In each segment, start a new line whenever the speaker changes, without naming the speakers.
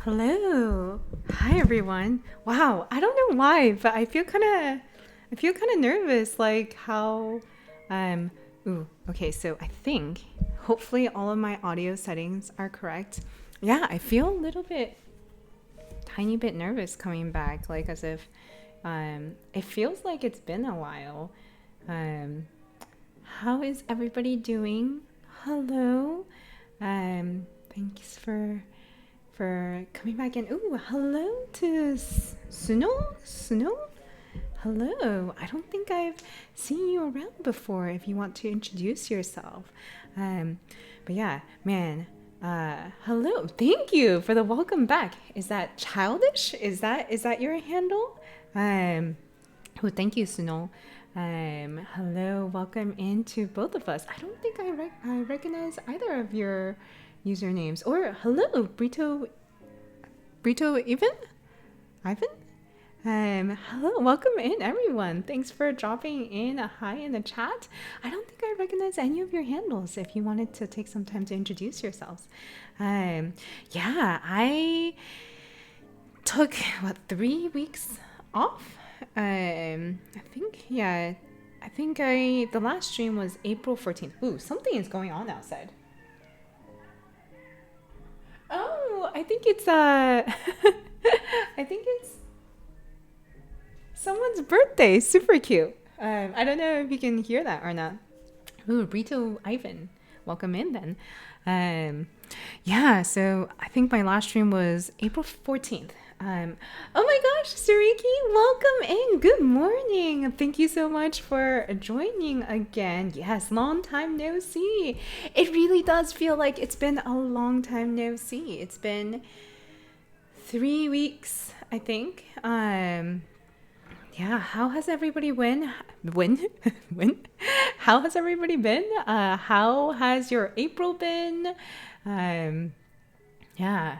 Hello. Hi everyone. Wow, I don't know why, but I feel kind of nervous like how um okay, so I think hopefully all of my audio settings are correct. Yeah, I feel a little bit tiny bit nervous coming back like as if it feels like it's been a while. Um how is everybody doing? Hello. Thanks for coming back in. Ooh, hello to Suno. Suno. Hello. I don't think I've seen you around before. If you want to introduce yourself, um, but yeah, man. Hello. Thank you for the welcome back. Is that childish? Is that your handle? Oh, thank you, Sunol. Hello, welcome into both of us. I don't think I recognize either of your usernames. Or hello, Brito Ivan? Hello, welcome in, everyone. Thanks for dropping in a hi in the chat. I don't think I recognize any of your handles. If you wanted to take some time to introduce yourselves, yeah, I took 3 weeks off. I think yeah, I think I the last stream was April 14th. Ooh, something is going on outside. Oh, I think it's I think it's someone's birthday. Super cute. I don't know if you can hear that or not. Ooh, Brito Ivan. Welcome in then. Um, yeah, so I think my last stream was April 14th. Oh my gosh, Sariki, welcome in. Good morning. Thank you so much for joining again. Yes, long time no see. It really does feel like it's been a long time no see. It's been 3 weeks, I think. Yeah, how has everybody win? Win? How has everybody been? How has your April been? Um, yeah.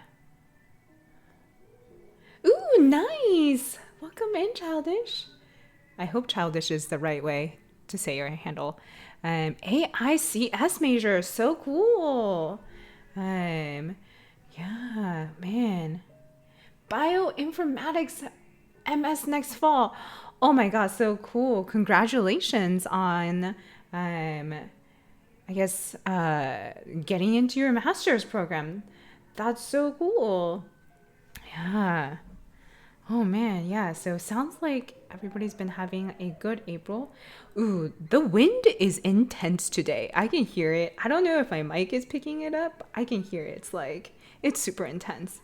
Ooh, nice. Welcome in, Childish. I hope Childish is the right way to say your handle. AICS major, so cool. Um, yeah, man. Bioinformatics MS next fall. Oh my god, so cool. Congratulations on I guess getting into your master's program. That's so cool. Yeah. Oh man, yeah. So sounds like everybody's been having a good April. Ooh, the wind is intense today. I can hear it. I don't know if my mic is picking it up. I can hear it. It's super intense.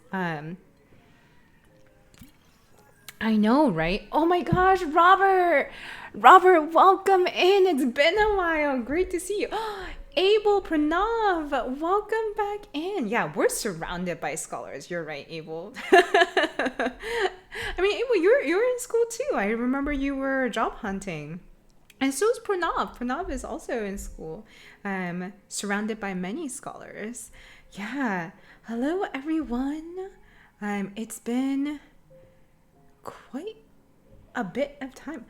I know, right? Oh my gosh, Robert! Robert, welcome in. It's been a while. Great to see you. Abel Pranav, welcome back in. Yeah, we're surrounded by scholars. You're right, Abel. I mean, Abel, you're in school too. I remember you were job hunting. And so is Pranav. Pranav is also in school, surrounded by many scholars. Yeah. Hello, everyone. It's been quite a bit of time.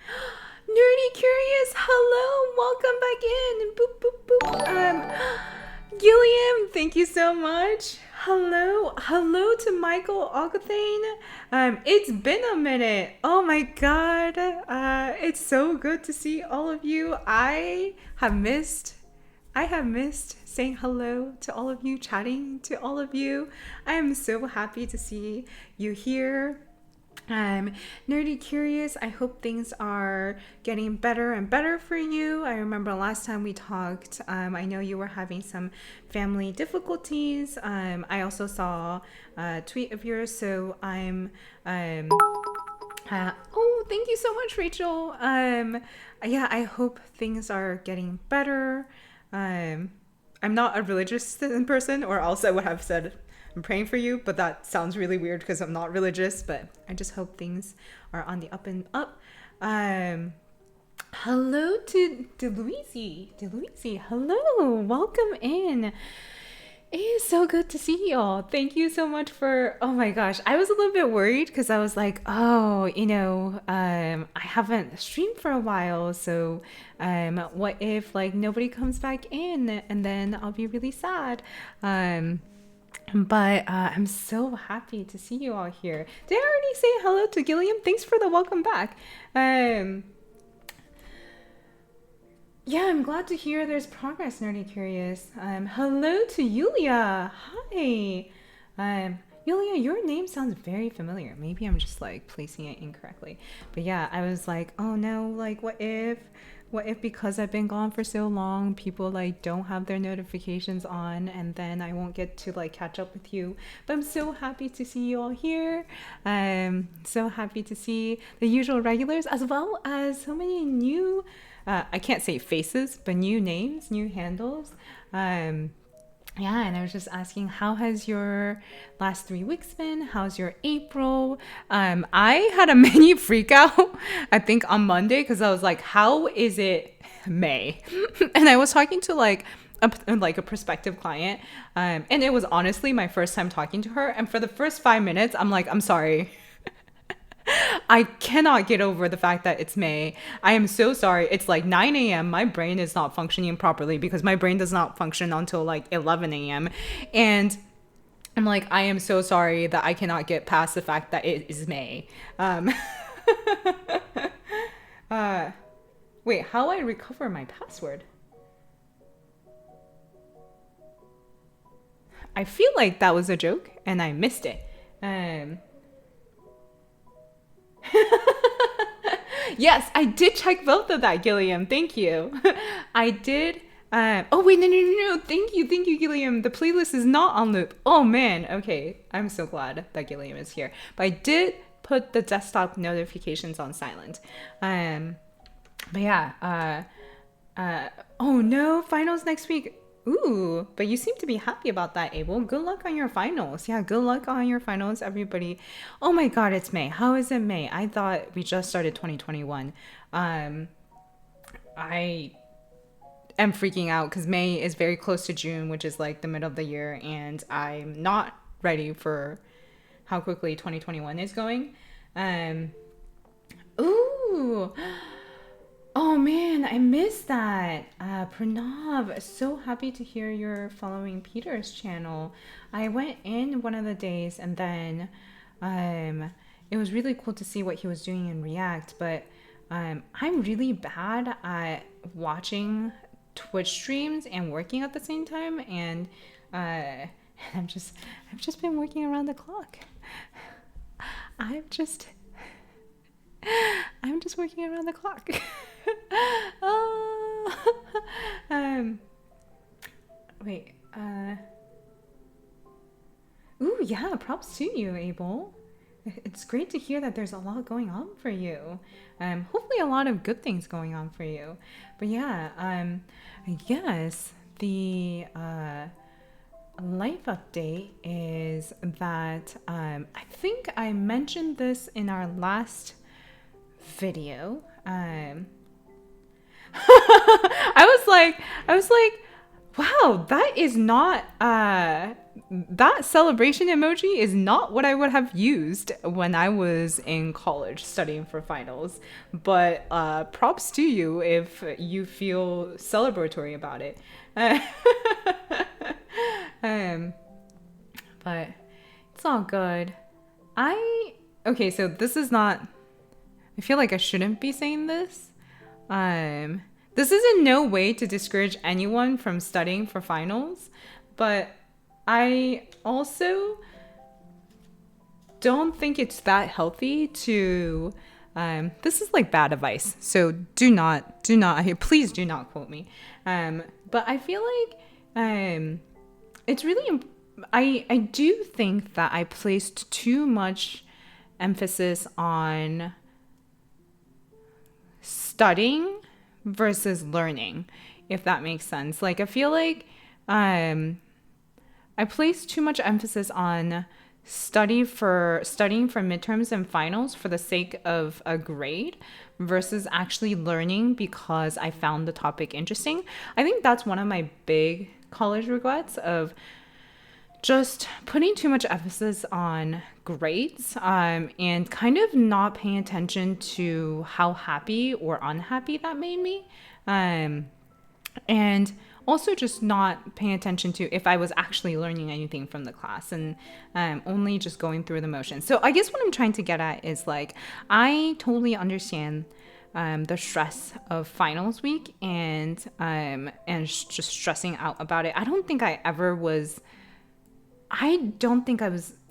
Nerdy Curious, hello, welcome back in. Boop, boop, boop. Gilliam, thank you so much. Hello to Michael Agathane. It's been a minute. Oh my god. It's so good to see all of you. I have missed saying hello to all of you, chatting to all of you. I am so happy to see you here. Nerdy Curious, I hope things are getting better and better for you. I remember last time we talked, I know you were having some family difficulties. I also saw a tweet of yours, so oh, thank you so much, Rachel. Yeah, I hope things are getting better. I'm not a religious person, or else I would have said I'm praying for you, but that sounds really weird because I'm not religious, but I just hope things are on the up and up. Hello to DeLuisi. DeLuisi, hello. Welcome in. It is so good to see y'all. Thank you so much for, oh my gosh. I was a little bit worried because I was like, oh, I haven't streamed for a while. So what if like nobody comes back in and then I'll be really sad. But I'm so happy to see you all here. Did I already say hello to Gilliam? Thanks for the welcome back. Um, yeah, I'm glad to hear there's progress, Nerdy Curious. Hello to Yulia. Hi. Yulia, your name sounds very familiar. Maybe I'm just like placing it incorrectly. But yeah, I was like, oh no, like what if because I've been gone for so long, people like don't have their notifications on and then I won't get to like catch up with you. But I'm so happy to see you all here. So happy to see the usual regulars as well as so many new I can't say faces, but new names, new handles. Um, yeah, and I was just asking, how has your last 3 weeks been? How's your April? I had a mini freak out, I think on Monday, because I was like, how is it May? And I was talking to like a prospective client, and it was honestly my first time talking to her. And for the first 5 minutes, I'm like, I'm sorry. I cannot get over the fact that it's May. I am so sorry. It's like 9 a.m. My brain is not functioning properly because my brain does not function until like 11 a.m. And I'm like, I am so sorry that I cannot get past the fact that it is May. Uh, wait, how I recover my password? I feel like that was a joke and I missed it. Um, Yes, I did check both of that, Gilliam. Thank you. I did. Oh wait, no. Thank you, Gilliam. The playlist is not on loop. Oh man. Okay, I'm so glad that Gilliam is here. But I did put the desktop notifications on silent. Um, but yeah. Oh no, finals next week. Ooh, but you seem to be happy about that, Abel. Good luck on your finals. Yeah, good luck on your finals, everybody. Oh my God, it's May. How is it May? I thought we just started 2021. I am freaking out because May is very close to June, which is like the middle of the year, and I'm not ready for how quickly 2021 is going. Um, ooh. Oh man, I missed that. Pranav, so happy to hear you're following Peter's channel. I went in one of the days and then um, it was really cool to see what he was doing in React, but I'm really bad at watching Twitch streams and working at the same time, and I've just been working around the clock. I've just I'm just working around the clock. Oh. um, wait. Ooh, yeah. Props to you, Abel. It's great to hear that there's a lot going on for you. Hopefully a lot of good things going on for you. But yeah, I guess the life update is that I think I mentioned this in our last video. I was like, wow, that is not that celebration emoji is not what I would have used when I was in college studying for finals. But props to you if you feel celebratory about it. um, but it's all good. Okay, so this is not. I feel like I shouldn't be saying this. This is in no way to discourage anyone from studying for finals, but I also don't think it's that healthy to. This is like bad advice, so please do not quote me. But I feel like it's really. I do think that I placed too much emphasis on studying versus learning, if that makes sense. Like I feel like I place too much emphasis on studying for midterms and finals for the sake of a grade versus actually learning because I found the topic interesting. I think that's one of my big college regrets of just putting too much emphasis on grades and kind of not paying attention to how happy or unhappy that made me. And also just not paying attention to if I was actually learning anything from the class, and only just going through the motions. So I guess what I'm trying to get at is like, I totally understand the stress of finals week and just stressing out about it. I don't think I was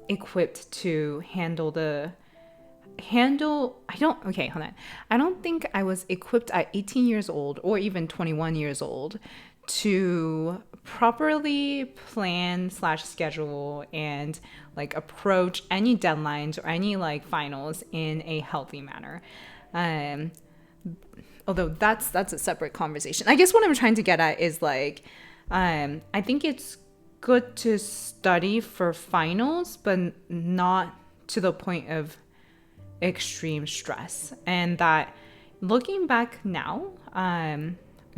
equipped to I don't think I was equipped at 18 years old or even 21 years old to properly plan slash schedule and like approach any deadlines or any like finals in a healthy manner. Although that's a separate conversation. I guess what I'm trying to get at is like, I think it's good to study for finals, but not to the point of extreme stress. And that looking back now,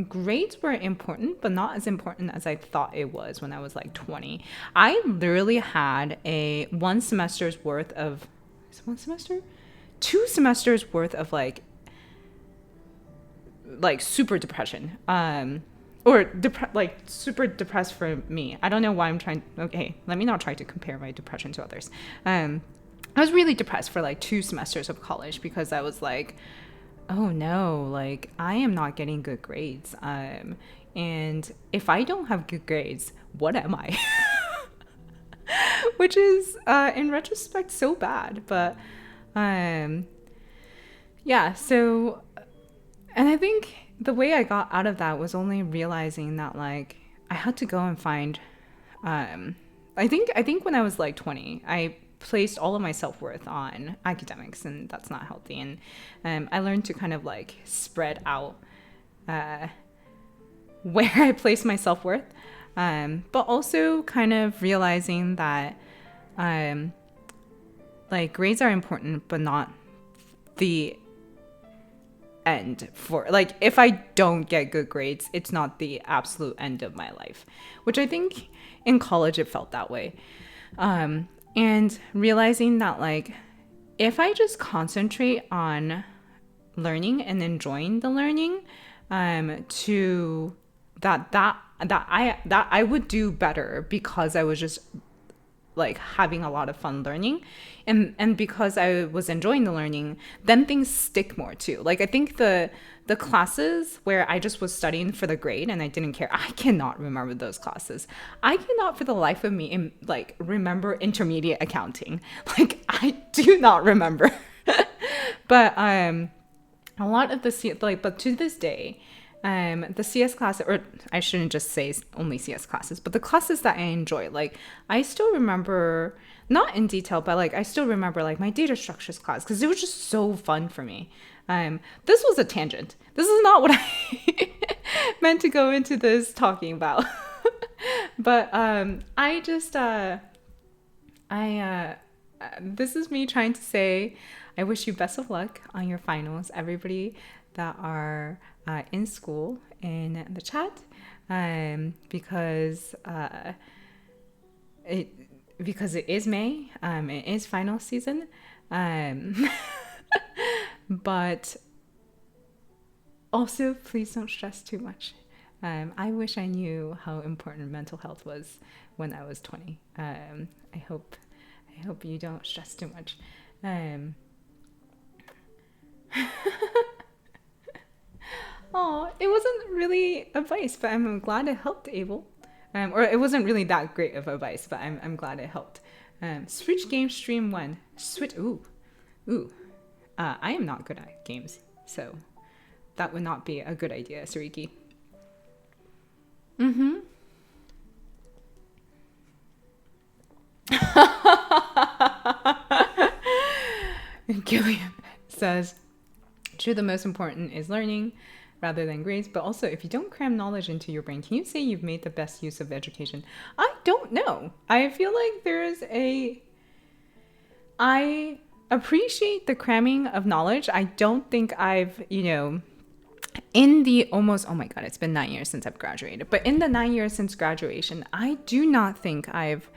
grades were important, but not as important as I thought it was when I was like 20. I literally had a 1 semester's worth of, is it 1 semester? 2 semesters worth of like super depression. Like super depressed for me. I don't know why I'm trying. Okay, let me not try to compare my depression to others. I was really depressed for like 2 semesters of college because I was like, oh no, like I am not getting good grades. And if I don't have good grades, what am I? Which is, in retrospect, so bad. But yeah, so, and I think the way I got out of that was only realizing that like I had to go and find, I think when I was like 20, I placed all of my self-worth on academics, and that's not healthy. And I learned to kind of like spread out where I place my self-worth, but also kind of realizing that like grades are important, but not the end for like, if I don't get good grades, it's not the absolute end of my life, which I think in college it felt that way. And realizing that like, if I just concentrate on learning and enjoying the learning, to that I would do better because I was just like having a lot of fun learning, and because I was enjoying the learning, then things stick more too. Like I think the classes where I just was studying for the grade and I didn't care, I cannot remember those classes. I cannot for the life of me like remember intermediate accounting. Like I do not remember. But a lot of but to this day, the CS class, or I shouldn't just say only CS classes, but the classes that I enjoy, like I still remember, not in detail, but like I still remember like my data structures class because it was just so fun for me. This was a tangent. This is not what I meant to go into this talking about. But I just this is me trying to say I wish you best of luck on your finals, everybody that are in school in the chat, because it is May, it is final season, but also please don't stress too much. I wish I knew how important mental health was when I was 20. I hope you don't stress too much. Oh, it wasn't really advice, but I'm glad it helped, Abel. Or it wasn't really that great of advice, but I'm glad it helped. Switch game stream 1. Switch. Ooh. I am not good at games, so that would not be a good idea, Sariki. Gillian says, true, the most important is learning rather than grades, but also if you don't cram knowledge into your brain, can you say you've made the best use of education? I don't know. I feel like I appreciate the cramming of knowledge. I don't think I've, in the almost, oh my God, it's been 9 years since I've graduated, but in the 9 years since graduation, I do not think I've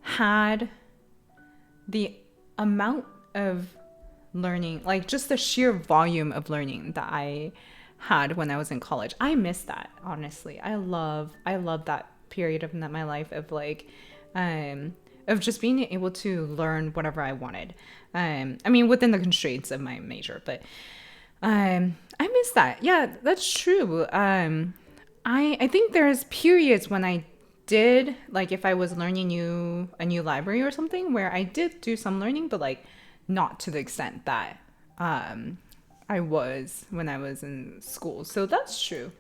had the amount of learning, like just the sheer volume of learning that I had when I was in college. I miss that, honestly. I love that period of my life of just being able to learn whatever I wanted. I mean, within the constraints of my major, but I miss that. Yeah, that's true. I think there's periods when I did, like, if I was learning a new library or something, where I did do some learning, but like not to the extent that I was when I was in school. So that's true.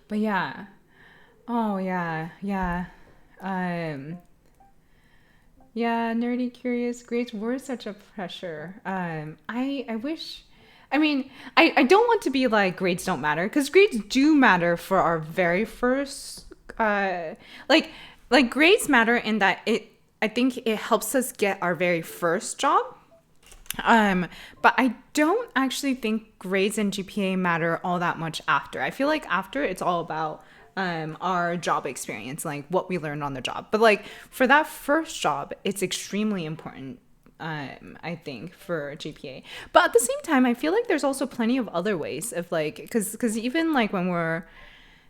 But yeah. Oh yeah, yeah. Um yeah, nerdy curious grades were such a pressure. I wish, I mean, I don't want to be like grades don't matter, because grades do matter for our very first like grades matter in that I think it helps us get our very first job. But I don't actually think grades and GPA matter all that much after. I feel like after it's all about our job experience, like what we learned on the job. But like for that first job, it's extremely important, I think, for GPA. But at the same time, I feel like there's also plenty of other ways of like, because even like when we're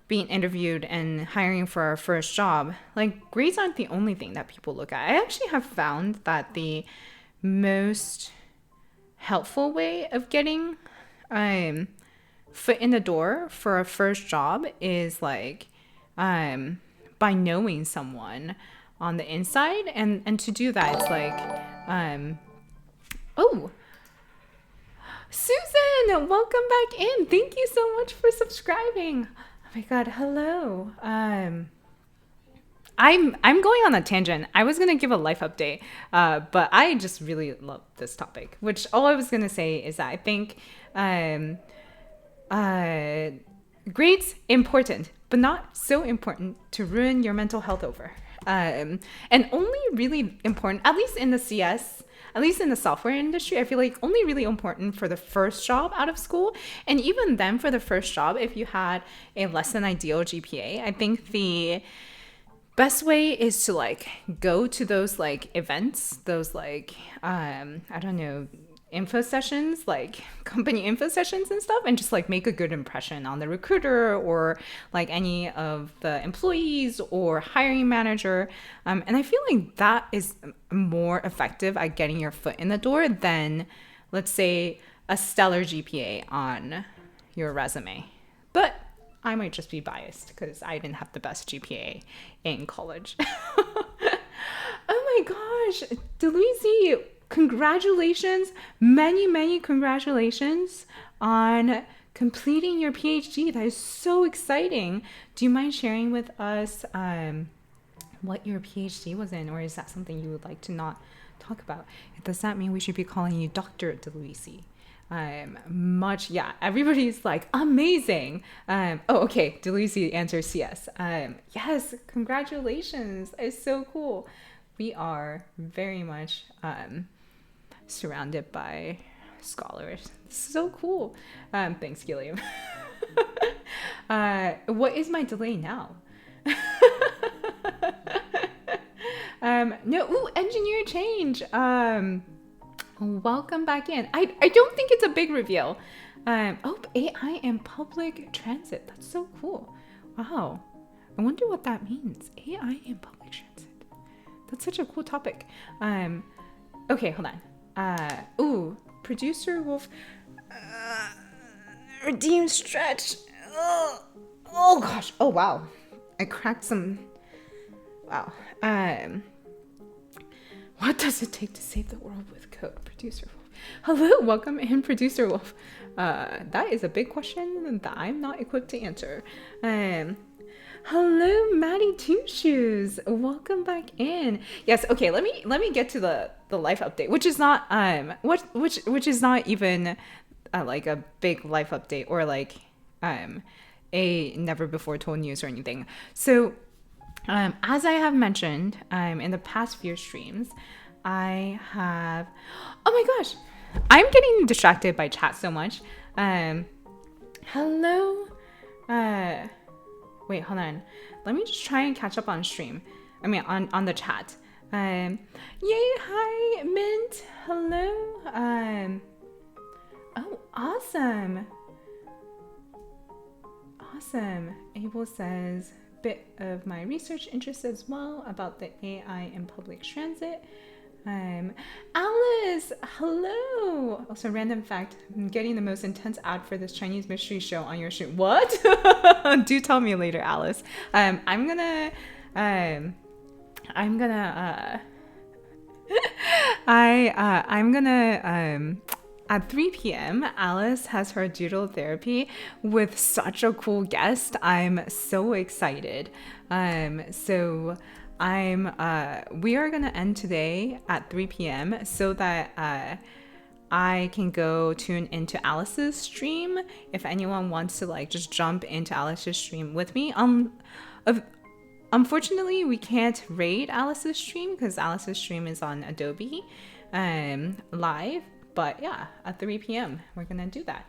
being interviewed and hiring for our first job, like grades aren't the only thing that people look at. I actually have found that the most helpful way of getting foot in the door for a first job is like by knowing someone on the inside, and to do that it's like oh, Susan, welcome back in. Thank you so much for subscribing. Oh my god, hello. I'm going on a tangent. I was gonna give a life update, but I just really love this topic. Which all I was gonna say is that I think grades important, but not so important to ruin your mental health over. And only really important, at least in the CS, at least in the software industry, I feel like only really important for the first job out of school. And even then, for the first job, if you had a less than ideal GPA, I think the best way is to like go to those like events, those like I don't know, info sessions, like company info sessions and stuff, and just like make a good impression on the recruiter or like any of the employees or hiring manager. And I feel like that is more effective at getting your foot in the door than, let's say, a stellar GPA on your resume. But I might just be biased because I didn't have the best GPA in college. Oh my gosh, Deluisi, congratulations, many congratulations on completing your PhD. That is so exciting. Do you mind sharing with us what your PhD was in, or is that something you would like to not talk about? Does that mean we should be calling you Dr. Deluisi? Yeah, everybody's like amazing. Okay, Deluisi answers yes. Yes, congratulations. It's so cool. We are very much surrounded by scholars. So cool. Thanks, Gilliam. What is my delay now? No, ooh, engineer change. Welcome back in. I don't think it's a big reveal. Oh, AI and public transit. That's so cool. Wow. I wonder what that means. AI and public transit. That's such a cool topic. Okay, hold on. Ooh, producer Wolf. Redeem stretch. Oh gosh. Oh wow. I cracked some. Wow. What does it take to save the world with code? Producer Wolf. Hello, welcome in, Producer Wolf. That is a big question that I'm not equipped to answer. Hello, Maddie Two Shoes. Welcome back in. Yes, okay, let me get to the life update, which is not which is not even like a big life update or like a never before told news or anything. So as I have mentioned in the past few streams, I have... Oh my gosh! I'm getting distracted by chat so much. Hello? Wait, hold on. Let me just try and catch up on stream. I mean, on the chat. Yay, hi, Mint. Hello. Oh, awesome. Awesome. Abel says, bit of my research interest as well about the AI in public transit. Alice, hello. Also, random fact: I'm getting the most intense ad for this Chinese mystery show on your stream. What? Do tell me later, Alice. I'm gonna at 3 p.m. Alice has her doodle therapy with such a cool guest. I'm so excited. We are gonna end today at 3 p.m. so that I can go tune into Alice's stream if anyone wants to like just jump into Alice's stream with me. Unfortunately, we can't raid Alice's stream because Alice's stream is on Adobe live. But yeah, at 3 p.m. we're gonna do that.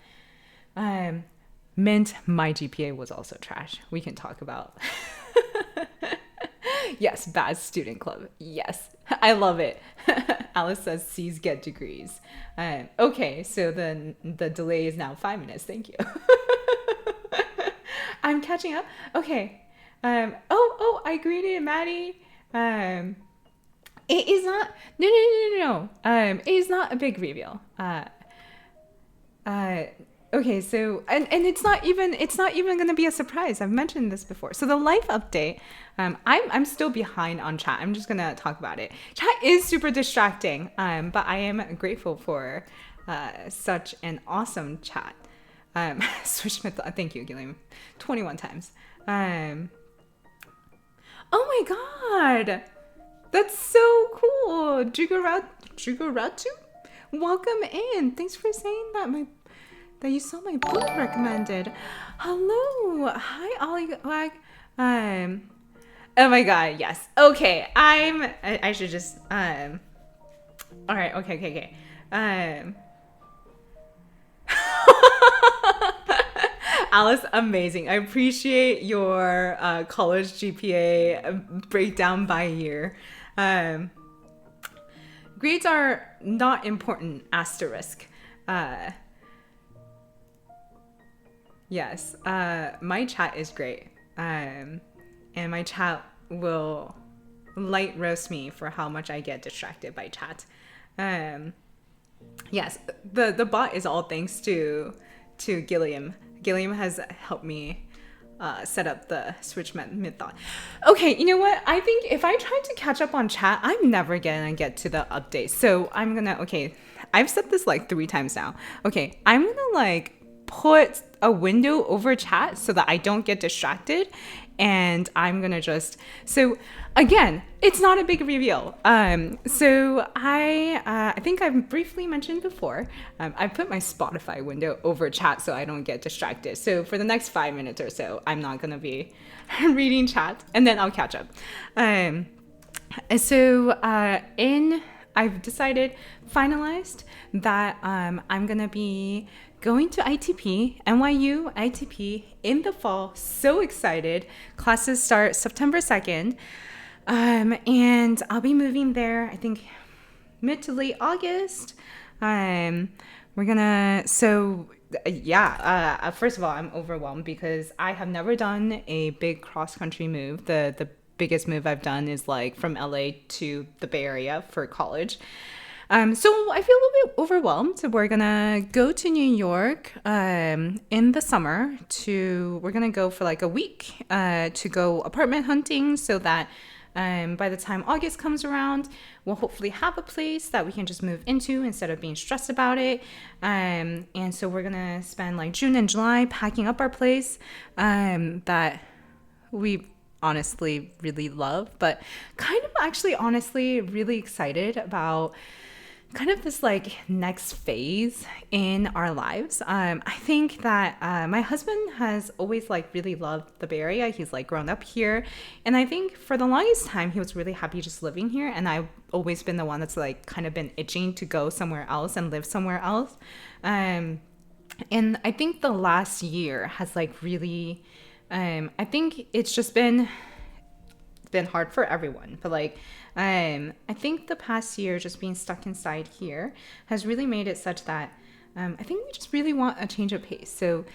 Meant my GPA was also trash. We can talk about. Yes, bad student club. Yes, I love it. Alice says C's get degrees. Okay, so then the delay is now 5 minutes. Thank you. I'm catching up. Okay. I greeted Maddie. It is not. No. It is not a big reveal. Okay, so and it's not even gonna be a surprise. I've mentioned this before. So the life update. I'm still behind on chat. I'm just gonna talk about it. Chat is super distracting. But I am grateful for such an awesome chat. Switch Smith. Thank you, Gilliam. 21 times. Oh my god! That's so cool! Juguratu? Welcome in! Thanks for saying that you saw my book recommended. Hello! Hi, Ollie. Oh my god, yes. Okay, I should just, alright, okay. Alice, amazing. I appreciate your college GPA breakdown by year. Grades are not important, asterisk. Yes, my chat is great. And my chat will light roast me for how much I get distracted by chat. Yes, the bot is all thanks to Gilliam. Gilliam has helped me set up the switch method. Okay, you know what? I think if I try to catch up on chat, I'm never gonna get to the update. So I'm gonna, okay, I've said this like 3 times now. Okay, I'm gonna like put a window over chat so that I don't get distracted. And I'm gonna just, so again, it's not a big reveal. So I think I've briefly mentioned before, I put my Spotify window over chat so I don't get distracted. So for the next 5 minutes or so, I'm not gonna be reading chat and then I'll catch up. I've finalized that I'm gonna be going to ITP, NYU ITP in the fall. So excited. Classes start September 2nd. And I'll be moving there, I think, mid to late August. First of all, I'm overwhelmed because I have never done a big cross-country move. The biggest move I've done is like from LA to the Bay Area for college. So I feel a little bit overwhelmed. We're gonna go to New York in the summer. We're gonna go for like a week to go apartment hunting so that by the time August comes around, we'll hopefully have a place that we can just move into instead of being stressed about it. And so we're gonna spend like June and July packing up our place that we honestly really love, but kind of actually honestly really excited about kind of this like next phase in our lives. I think that my husband has always like really loved the Bay Area. He's like grown up here. And I think for the longest time, he was really happy just living here. And I've always been the one that's like kind of been itching to go somewhere else and live somewhere else. And I think the last year has like really, I think it's just been hard for everyone, but like I think the past year just being stuck inside here has really made it such that I think we just really want a change of pace. So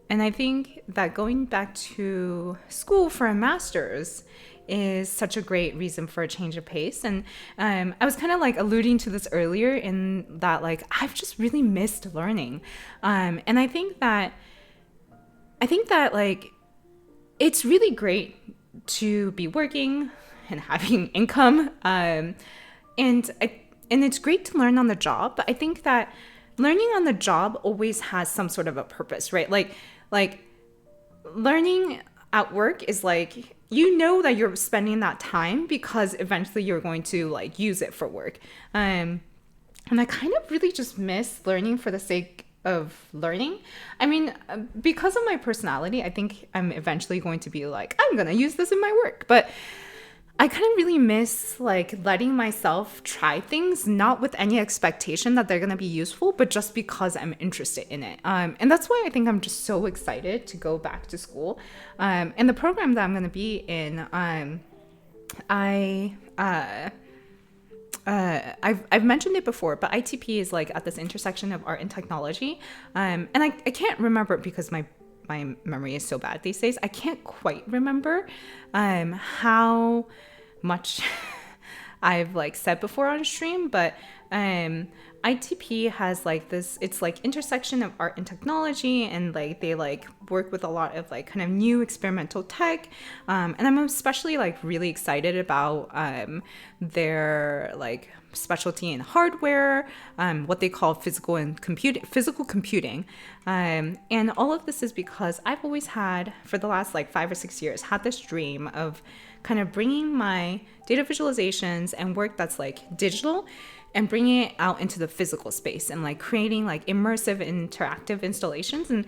And I think that going back to school for a master's is such a great reason for a change of pace. And I was kind of like alluding to this earlier in that like I've just really missed learning. And I think that like it's really great to be working and having income. And it's great to learn on the job, but I think that learning on the job always has some sort of a purpose, right? Like learning at work is like you know that you're spending that time because eventually you're going to like use it for work. And I kind of really just miss learning for the sake of learning. I mean, because of my personality, I think I'm eventually going to be like, I'm going to use this in my work. But I kind of really miss like letting myself try things, not with any expectation that they're going to be useful, but just because I'm interested in it. And that's why I think I'm just so excited to go back to school. And the program that I'm going to be in, I've mentioned it before, but ITP is like at this intersection of art and technology. And I can't remember because my memory is so bad these days. I can't quite remember how much I've like said before on stream, but ITP has like this, it's like intersection of art and technology, and like they like work with a lot of like kind of new experimental tech. And I'm especially like really excited about their like specialty in hardware, what they call physical computing. And all of this is because I've always had, for the last like 5 or 6 years, had this dream of kind of bringing my data visualizations and work that's like digital and bringing it out into the physical space and like creating like immersive interactive installations. And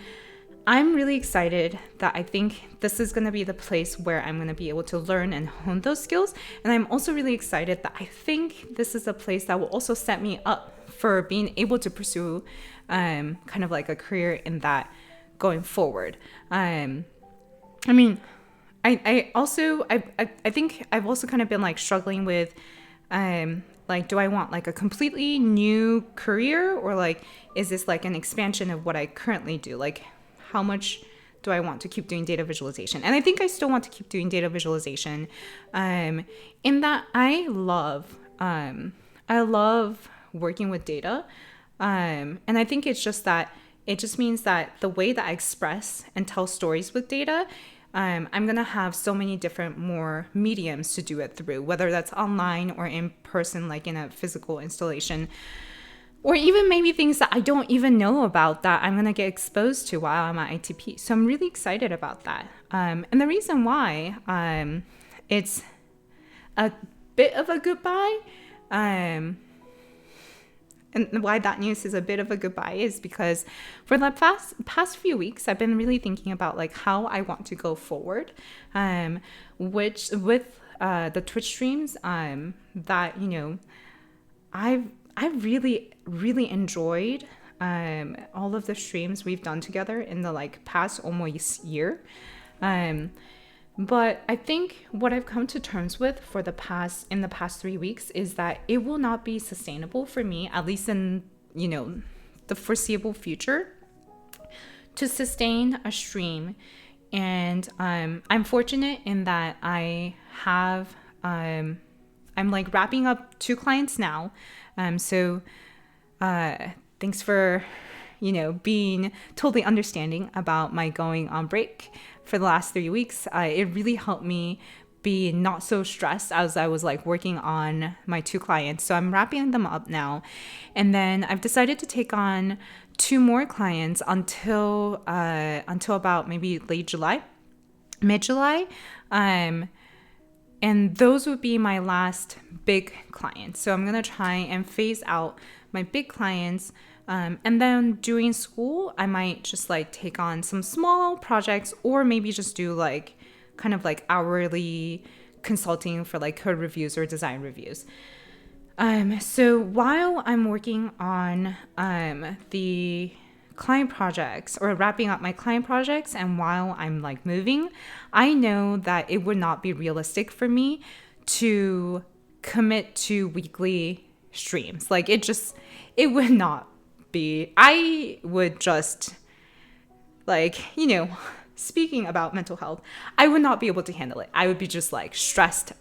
I'm really excited that I think this is going to be the place where I'm going to be able to learn and hone those skills. And I'm also really excited that I think this is a place that will also set me up for being able to pursue kind of like a career in that going forward. I mean, I think I've also kind of been like struggling with like, do I want like a completely new career, or like is this like an expansion of what I currently do? Like, how much do I want to keep doing data visualization? And I think I still want to keep doing data visualization in that I love working with data. And I think it's just that it just means that the way that I express and tell stories with data, I'm going to have so many different more mediums to do it through, whether that's online or in person, like in a physical installation, or even maybe things that I don't even know about that I'm going to get exposed to while I'm at ITP. So I'm really excited about that. And the reason why it's a bit of a goodbye, and why that news is a bit of a goodbye is because for the past few weeks, I've been really thinking about like how I want to go forward, which with the Twitch streams that, you know, I've really enjoyed all of the streams we've done together in the like past almost year. But I think what I've come to terms with in the past 3 weeks is that it will not be sustainable for me, at least in, you know, the foreseeable future, to sustain a stream. And I'm fortunate in that I have I'm like wrapping up 2 clients now. So thanks for, you know, being totally understanding about my going on break for the last 3 weeks. It really helped me be not so stressed as I was like working on my 2 clients. So I'm wrapping them up now. And then I've decided to take on 2 more clients until about maybe late July, mid-July. And those would be my last big clients. So I'm going to try and phase out my big clients. And then during school, I might just like take on some small projects, or maybe just do like kind of like hourly consulting for like code reviews or design reviews. So while I'm working on the client projects, or wrapping up my client projects, and while I'm like moving, I know that it would not be realistic for me to commit to weekly streams. Like it would not be. I would just like, speaking about mental health, I would not be able to handle it. I would be just like stressed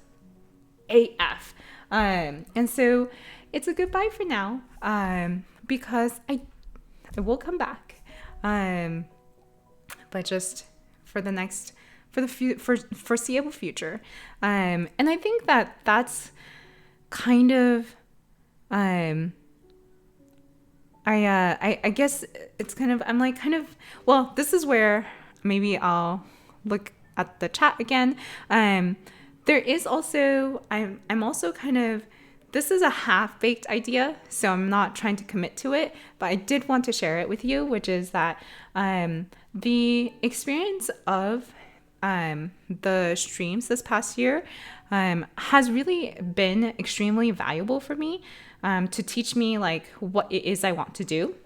AF. And so it's a goodbye for now, because I will come back. But just for the foreseeable future. And I think that that's kind of, I guess it's kind of, I'm like well, this is where maybe I'll look at the chat again. There is also, I'm also kind of, this is a half-baked idea, so I'm not trying to commit to it, but I did want to share it with you, which is that the experience of the streams this past year has really been extremely valuable for me, to teach me like what it is I want to do.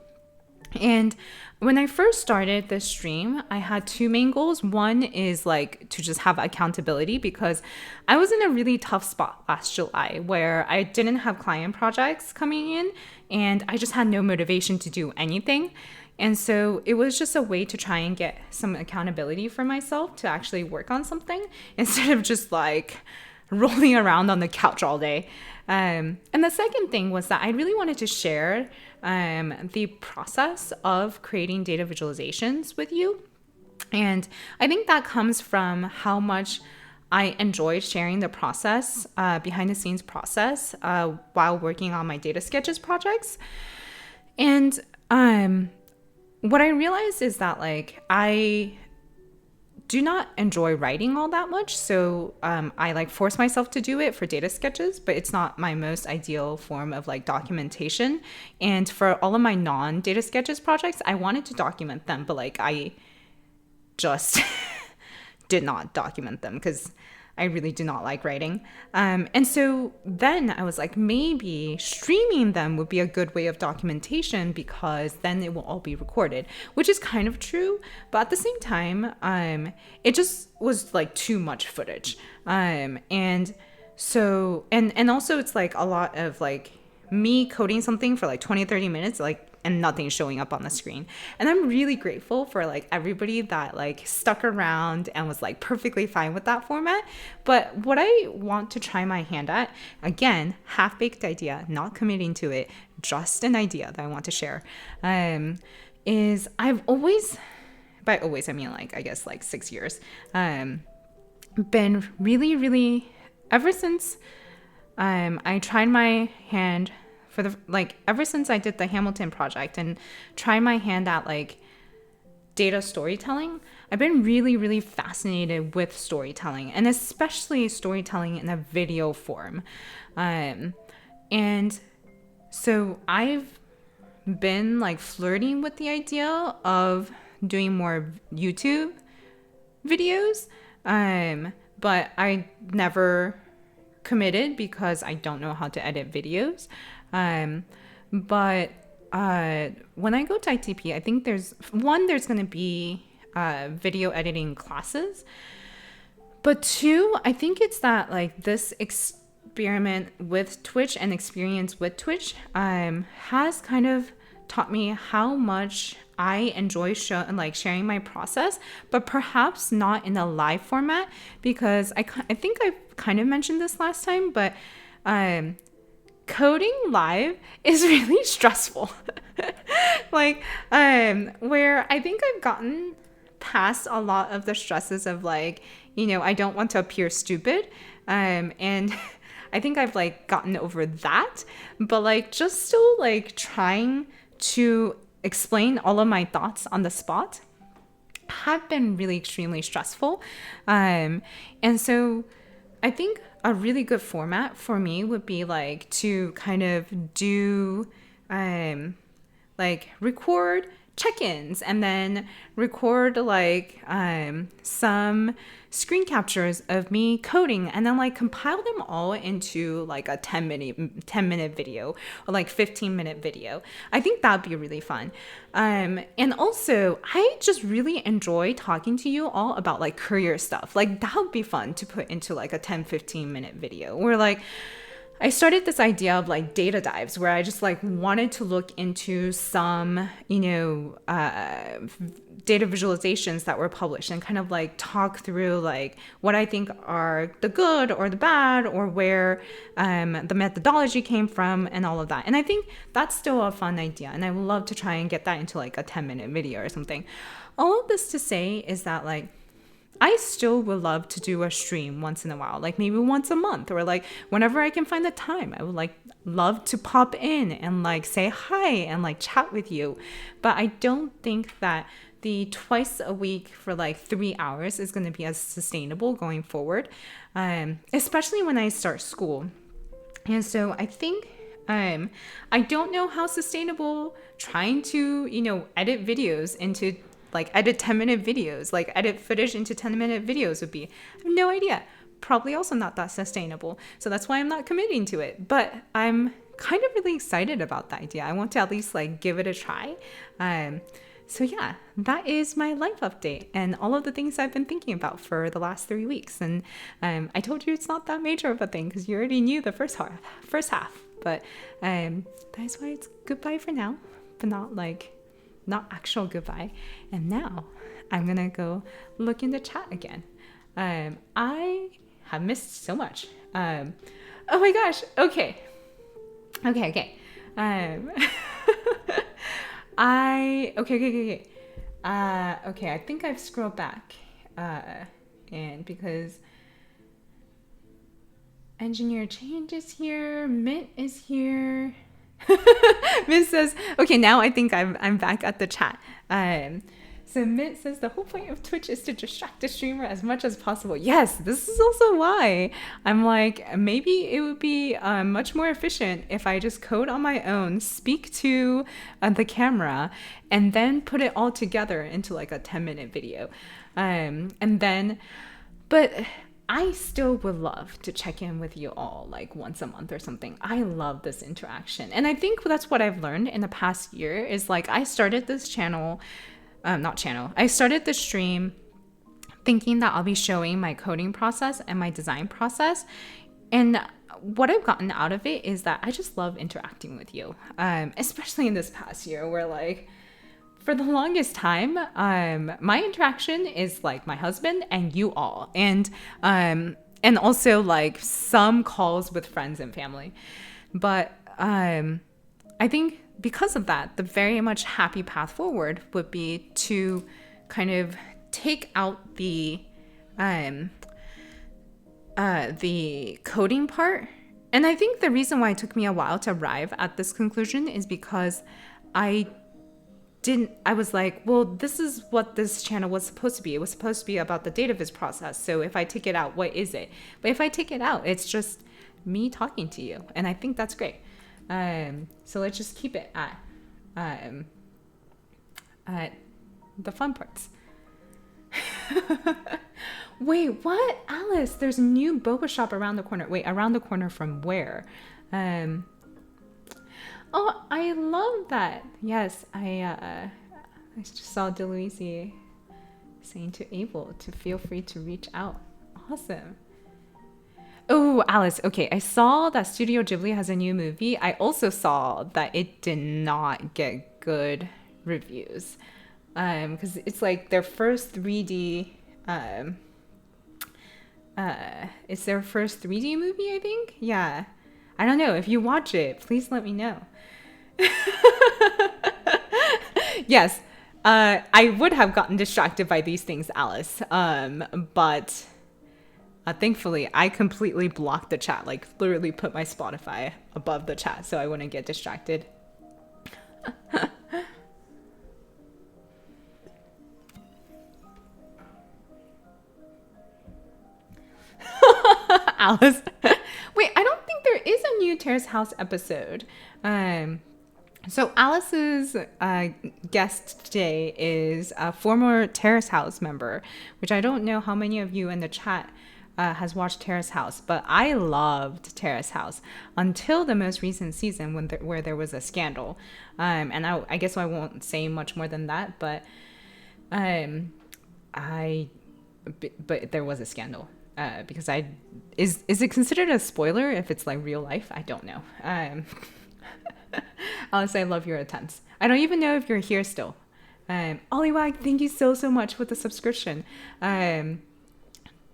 And when I first started this stream, I had two main goals. One is like to just have accountability, because I was in a really tough spot last July where I didn't have client projects coming in and I just had no motivation to do anything. And so it was just a way to try and get some accountability for myself to actually work on something instead of just like rolling around on the couch all day. And the second thing was that I really wanted to share the process of creating data visualizations with you. And I think that comes from how much I enjoyed sharing the process, behind the scenes process, while working on my data sketches projects. And what I realized is that like I do not enjoy writing all that much. So I like force myself to do it for data sketches, but it's not my most ideal form of like documentation. And for all of my non-data sketches projects, I wanted to document them, but like I just did not document them because I really do not like writing. And so then I was like, maybe streaming them would be a good way of documentation because then it will all be recorded, which is kind of true. But at the same time, it just was like too much footage. And so, and also it's like a lot of like me coding something for like 20, 30 minutes, like, and nothing showing up on the screen. And I'm really grateful for like everybody that like stuck around and was like perfectly fine with that format. But what I want to try my hand at, again, half-baked idea, not committing to it, just an idea that I want to share, is I've always, by always I mean like I guess like 6 years, been really, really, ever since I tried my hand for the, like, ever since I did the Hamilton project and tried my hand at like data storytelling, I've been really, really fascinated with storytelling, and especially storytelling in a video form. And so I've been like flirting with the idea of doing more YouTube videos, but I never committed because I don't know how to edit videos. But when I go to ITP, I think there's going to be video editing classes. But two, I think it's that like this experiment with Twitch and experience with Twitch has kind of taught me how much I enjoy sharing my process, but perhaps not in a live format, because I think I kind of mentioned this last time, but coding live is really stressful. Like, where I think I've gotten past a lot of the stresses of like, I don't want to appear stupid. And I think I've like gotten over that, but like just still like trying to explain all of my thoughts on the spot have been really extremely stressful. And so I think a really good format for me would be like to kind of do like record check-ins and then record like some screen captures of me coding and then like compile them all into like a 10 minute video or like 15-minute video. I think that'd be really fun. And also I just really enjoy talking to you all about like career stuff. Like that would be fun to put into like a 10-15 minute video where like I started this idea of like data dives where I just like wanted to look into some, data visualizations that were published and kind of like talk through like what I think are the good or the bad or where the methodology came from and all of that. And I think that's still a fun idea. And I would love to try and get that into like a 10-minute video or something. All of this to say is that like, I still would love to do a stream once in a while, like maybe once a month or like whenever I can find the time. I would like love to pop in and like say hi and like chat with you. But I don't think that the twice a week for like 3 hours is going to be as sustainable going forward, especially when I start school. And so I think I don't know how sustainable trying to, edit videos into like edit 10-minute videos, like edit footage into 10-minute videos would be. I have no idea. Probably also not that sustainable. So that's why I'm not committing to it. But I'm kind of really excited about the idea. I want to at least like give it a try. So yeah, that is my life update and all of the things I've been thinking about for the last 3 weeks. And I told you it's not that major of a thing because you already knew the first half. But that is why it's goodbye for now, but not actual goodbye. And now I'm gonna go look in the chat again. I have missed so much. Oh my gosh. Okay. Okay. Okay. Okay, I think I've scrolled back. And because Engineer Change is here, Mint is here. Mint says, okay, now I think I'm back at the chat. So Mint says the whole point of Twitch is to distract the streamer as much as possible. Yes, this is also why I'm like, maybe it would be much more efficient if I just code on my own, speak to the camera, and then put it all together into like a 10-minute video. But I still would love to check in with you all like once a month or something. I love this interaction. And I think that's what I've learned in the past year is like I started this I started the stream thinking that I'll be showing my coding process and my design process. And what I've gotten out of it is that I just love interacting with you, especially in this past year where like for the longest time, my interaction is like my husband and you all, and also like some calls with friends and family. But I think because of that, the very much happy path forward would be to kind of take out the coding part. And I think the reason why it took me a while to arrive at this conclusion is because I was like, well, this is what this channel was supposed to be. It was supposed to be about the data viz process. So if I take it out, what is it? But if I take it out, it's just me talking to you. And I think that's great. So let's just keep it at the fun parts. Wait, what? Alice, there's a new boba shop around the corner. Wait, around the corner from where? Oh, I love that. Yes, I just saw DeLuisi saying to Abel to feel free to reach out. Awesome. Oh, Alice, okay, I saw that Studio Ghibli has a new movie. I also saw that it did not get good reviews. Because it's like their first 3D it's their first 3D movie, I think. Yeah. I don't know. If you watch it, please let me know. Yes, I would have gotten distracted by these things, Alice. But thankfully, I completely blocked the chat, like literally put my Spotify above the chat so I wouldn't get distracted. Alice. Wait, I don't think there is a new Terrace House episode. So Alice's guest today is a former Terrace House member, which I don't know how many of you in the chat has watched Terrace House, but I loved Terrace House until the most recent season where there was a scandal. And I guess I won't say much more than that, but there was a scandal. because I is it considered a spoiler if it's like real life? I don't know. Alice, I love your attempts. I don't even know if you're here still. Oliwag, thank you so much for the subscription.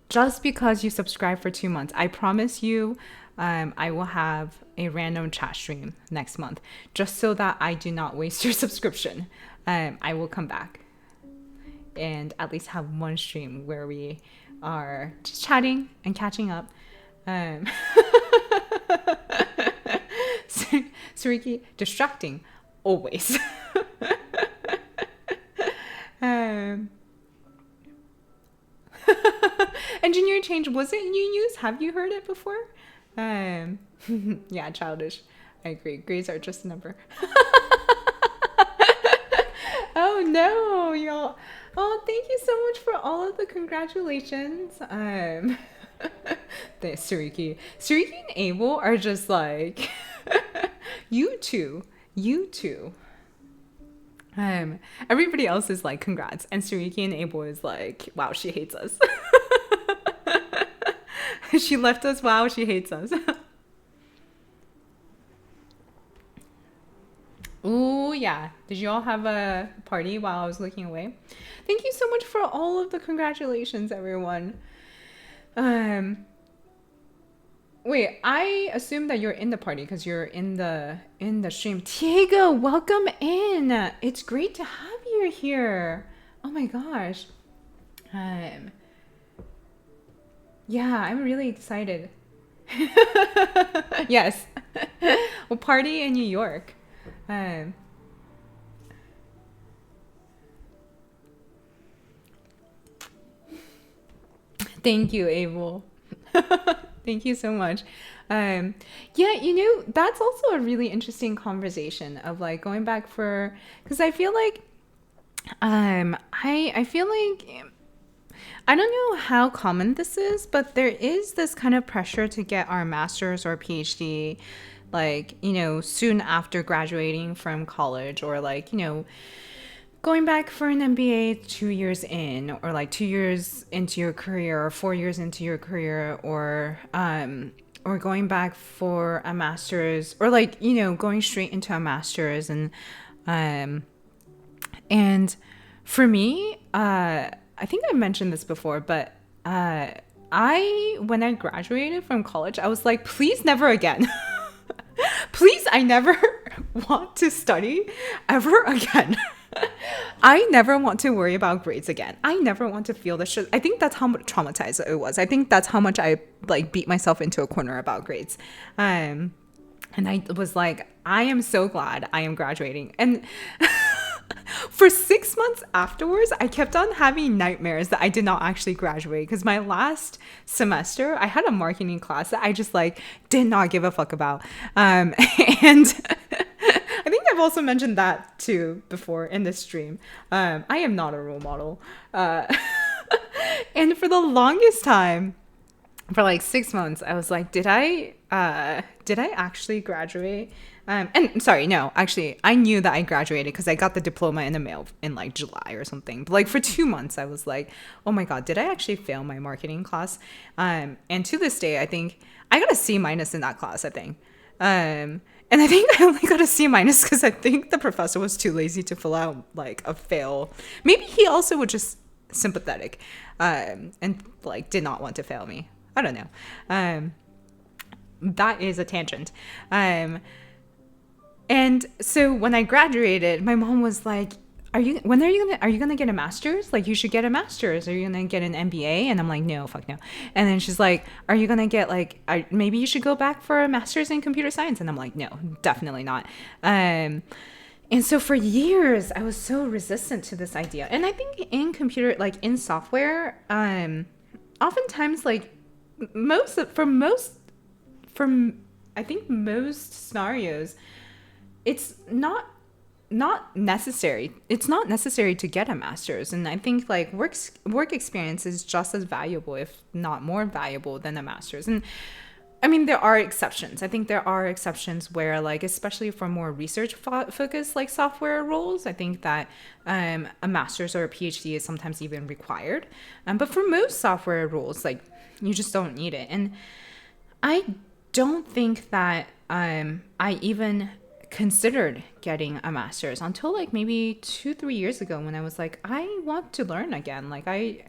Just because you subscribe for 2 months, I promise you, I will have a random chat stream next month, just so that I do not waste your subscription. I will come back and at least have one stream where we are just chatting and catching up. Sariki, distracting, always. Engineering change wasn't new news. Have you heard it before? Yeah, childish. I agree. Grades are just a number. Oh no, y'all. Oh, thank you so much for all of the congratulations. The Suriki and Abel are just like you two. Everybody else is like congrats, and Suriki and Abel is like, wow, she hates us. She left us. Wow, she hates us. Oh yeah. Did you all have a party while I was looking away? Thank you so much for all of the congratulations, everyone. Wait, I assume that you're in the party because you're in the stream. Diego, welcome in. It's great to have you here. Oh my gosh. Yeah, I'm really excited. Yes. We'll party in New York. Thank you, Abel. Thank you so much. Yeah, that's also a really interesting conversation of like going back for, because I feel like, I feel like, I don't know how common this is, but there is this kind of pressure to get our master's or PhD, like, soon after graduating from college, or like, going back for an MBA 2 years in, or like 2 years into your career, or 4 years into your career, or going back for a master's, or like, going straight into a master's. And for me, I think I mentioned this before, but when I graduated from college, I was like, please never again. Please, I never want to study ever again. I never want to worry about grades again. I never want to feel the shit. I think that's how traumatized it was. I think that's how much I like beat myself into a corner about grades. And I was like, I am so glad I am graduating. And for 6 months afterwards, I kept on having nightmares that I did not actually graduate, because my last semester, I had a marketing class that I just like did not give a fuck about. And I think I've also mentioned that too before in this stream. I am not a role model. And for the longest time, for like 6 months, I was like, did I actually graduate? And sorry, no, actually, I knew that I graduated because I got the diploma in the mail in like July or something. But like for 2 months, I was like, oh my God, did I actually fail my marketing class? And to this day, I think I got a C- in that class, I think. And I think I only got a C- because I think the professor was too lazy to fill out like a fail. Maybe he also was just sympathetic, and like did not want to fail me. I don't know. That is a tangent. And so when I graduated, my mom was like, are you gonna get a master's? Like, you should get a master's. Are you gonna get an MBA? And I'm like, no, fuck no. And then she's like, are you gonna get like, maybe you should go back for a master's in computer science? And I'm like, no, definitely not. And so for years, I was so resistant to this idea. And I think in computer, like in software, oftentimes like most scenarios, it's not necessary. It's not necessary to get a master's. And I think like work experience is just as valuable, if not more valuable, than a master's. And I mean, there are exceptions. I think there are exceptions where, like, especially for more research focused like software roles, I think that a master's or a PhD is sometimes even required. But for most software roles, like you just don't need it. And I don't think that I even considered getting a master's until like maybe 2-3 years ago, when I was like, I want to learn again. Like I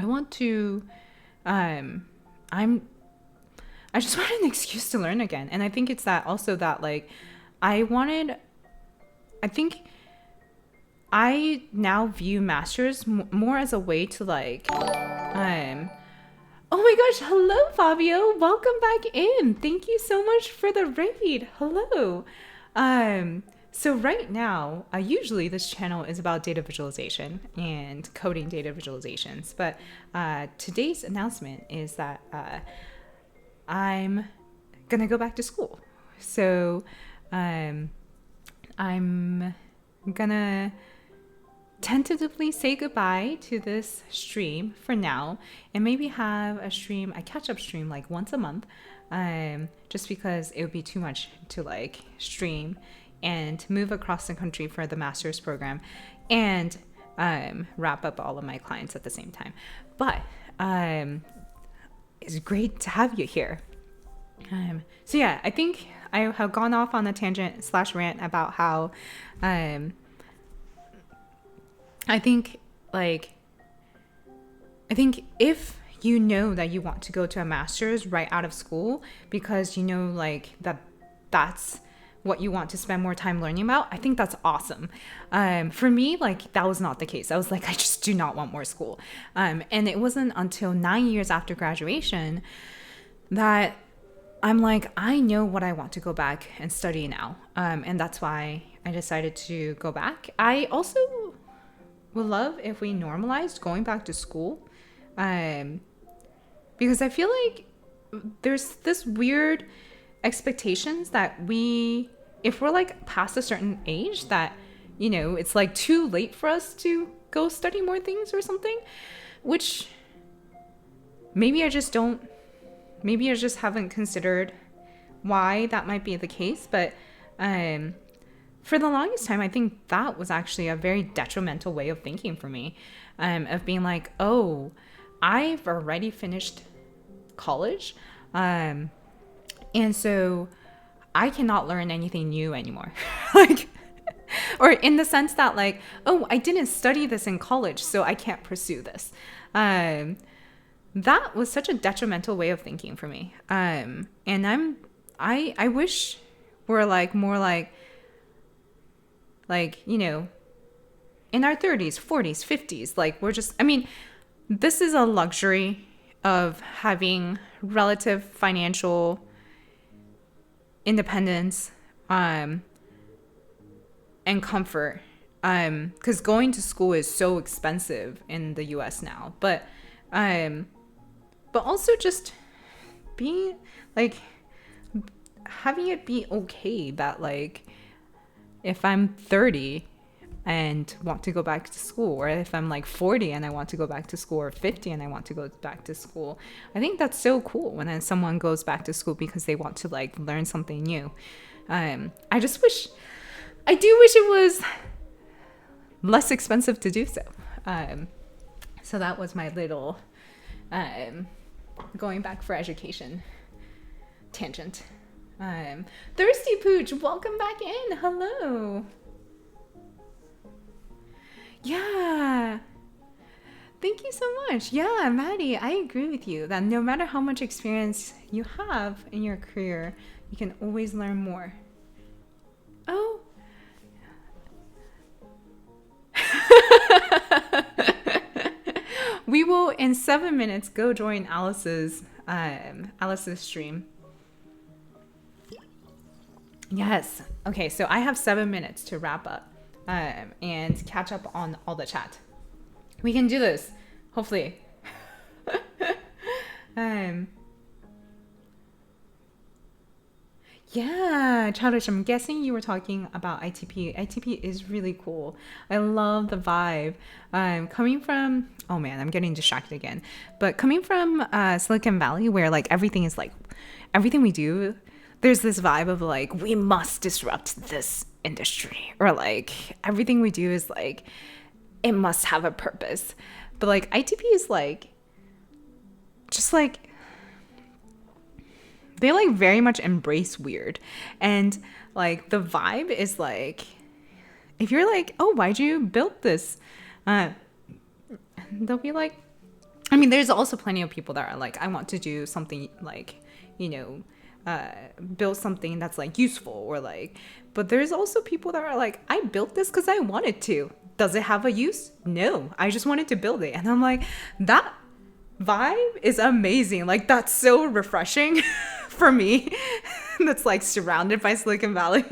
want to I just wanted an excuse to learn again. And I think it's that also that like I think I now view masters more as a way to like oh my gosh, hello Fabio, welcome back in. Thank you so much for the raid. Hello. So right now, usually this channel is about data visualization and coding data visualizations, but today's announcement is that I'm gonna go back to school. So I'm gonna tentatively say goodbye to this stream for now, and maybe have a catch-up stream like once a month, just because it would be too much to like stream and move across the country for the master's program and wrap up all of my clients at the same time. But it's great to have you here. So yeah, I think I have gone off on a tangent / rant about how I think if you know that you want to go to a master's right out of school because you know like that's what you want to spend more time learning about, I think that's awesome. For me, like that was not the case. I was like, I just do not want more school. And it wasn't until 9 years after graduation that I'm like, I know what I want to go back and study now. And that's why I decided to go back. I also would love if we normalized going back to school, because I feel like there's this weird expectations that if we're like past a certain age, that you know it's like too late for us to go study more things or something, which maybe I just haven't considered why that might be the case. But for the longest time, I think that was actually a very detrimental way of thinking for me, of being like, oh, I've already finished college, and so I cannot learn anything new anymore. Like, or in the sense that like, oh, I didn't study this in college, so I can't pursue this. That was such a detrimental way of thinking for me. And I wish we're like more like, you know, in our 30s, 40s, 50s, like we're just, I mean, this is a luxury of having relative financial independence, and comfort, because going to school is so expensive in the US now, but also just being like, having it be okay that like, if I'm 30 and want to go back to school, or if I'm like 40 and I want to go back to school, or 50 and I want to go back to school, I think that's so cool when then someone goes back to school because they want to like learn something new. I do wish it was less expensive to do so. So that was my little going back for education tangent. Thirsty Pooch, welcome back in. Hello. Yeah. Thank you so much. Yeah, Maddie, I agree with you that no matter how much experience you have in your career, you can always learn more. Oh. We will in 7 minutes go join Alice's stream. Yes. Okay, so I have 7 minutes to wrap up and catch up on all the chat. We can do this, hopefully. Yeah, Childish, I'm guessing you were talking about ITP. ITP is really cool. I love the vibe. Coming from, oh man, I'm getting distracted again. But coming from Silicon Valley, where like everything is like, everything we do, there's this vibe of like, we must disrupt this industry. Or like, everything we do is like, it must have a purpose. But like ITP is like, just like, they like very much embrace weird. And like the vibe is like, if you're like, oh, why'd you build this? They'll be like, I mean, there's also plenty of people that are like, I want to do something like, you know, build something that's like useful or like, but there's also people that are like, I built this because I wanted to. Does it have a use? No, I just wanted to build it. And I'm like, that vibe is amazing. Like, that's so refreshing for me. That's like surrounded by Silicon Valley.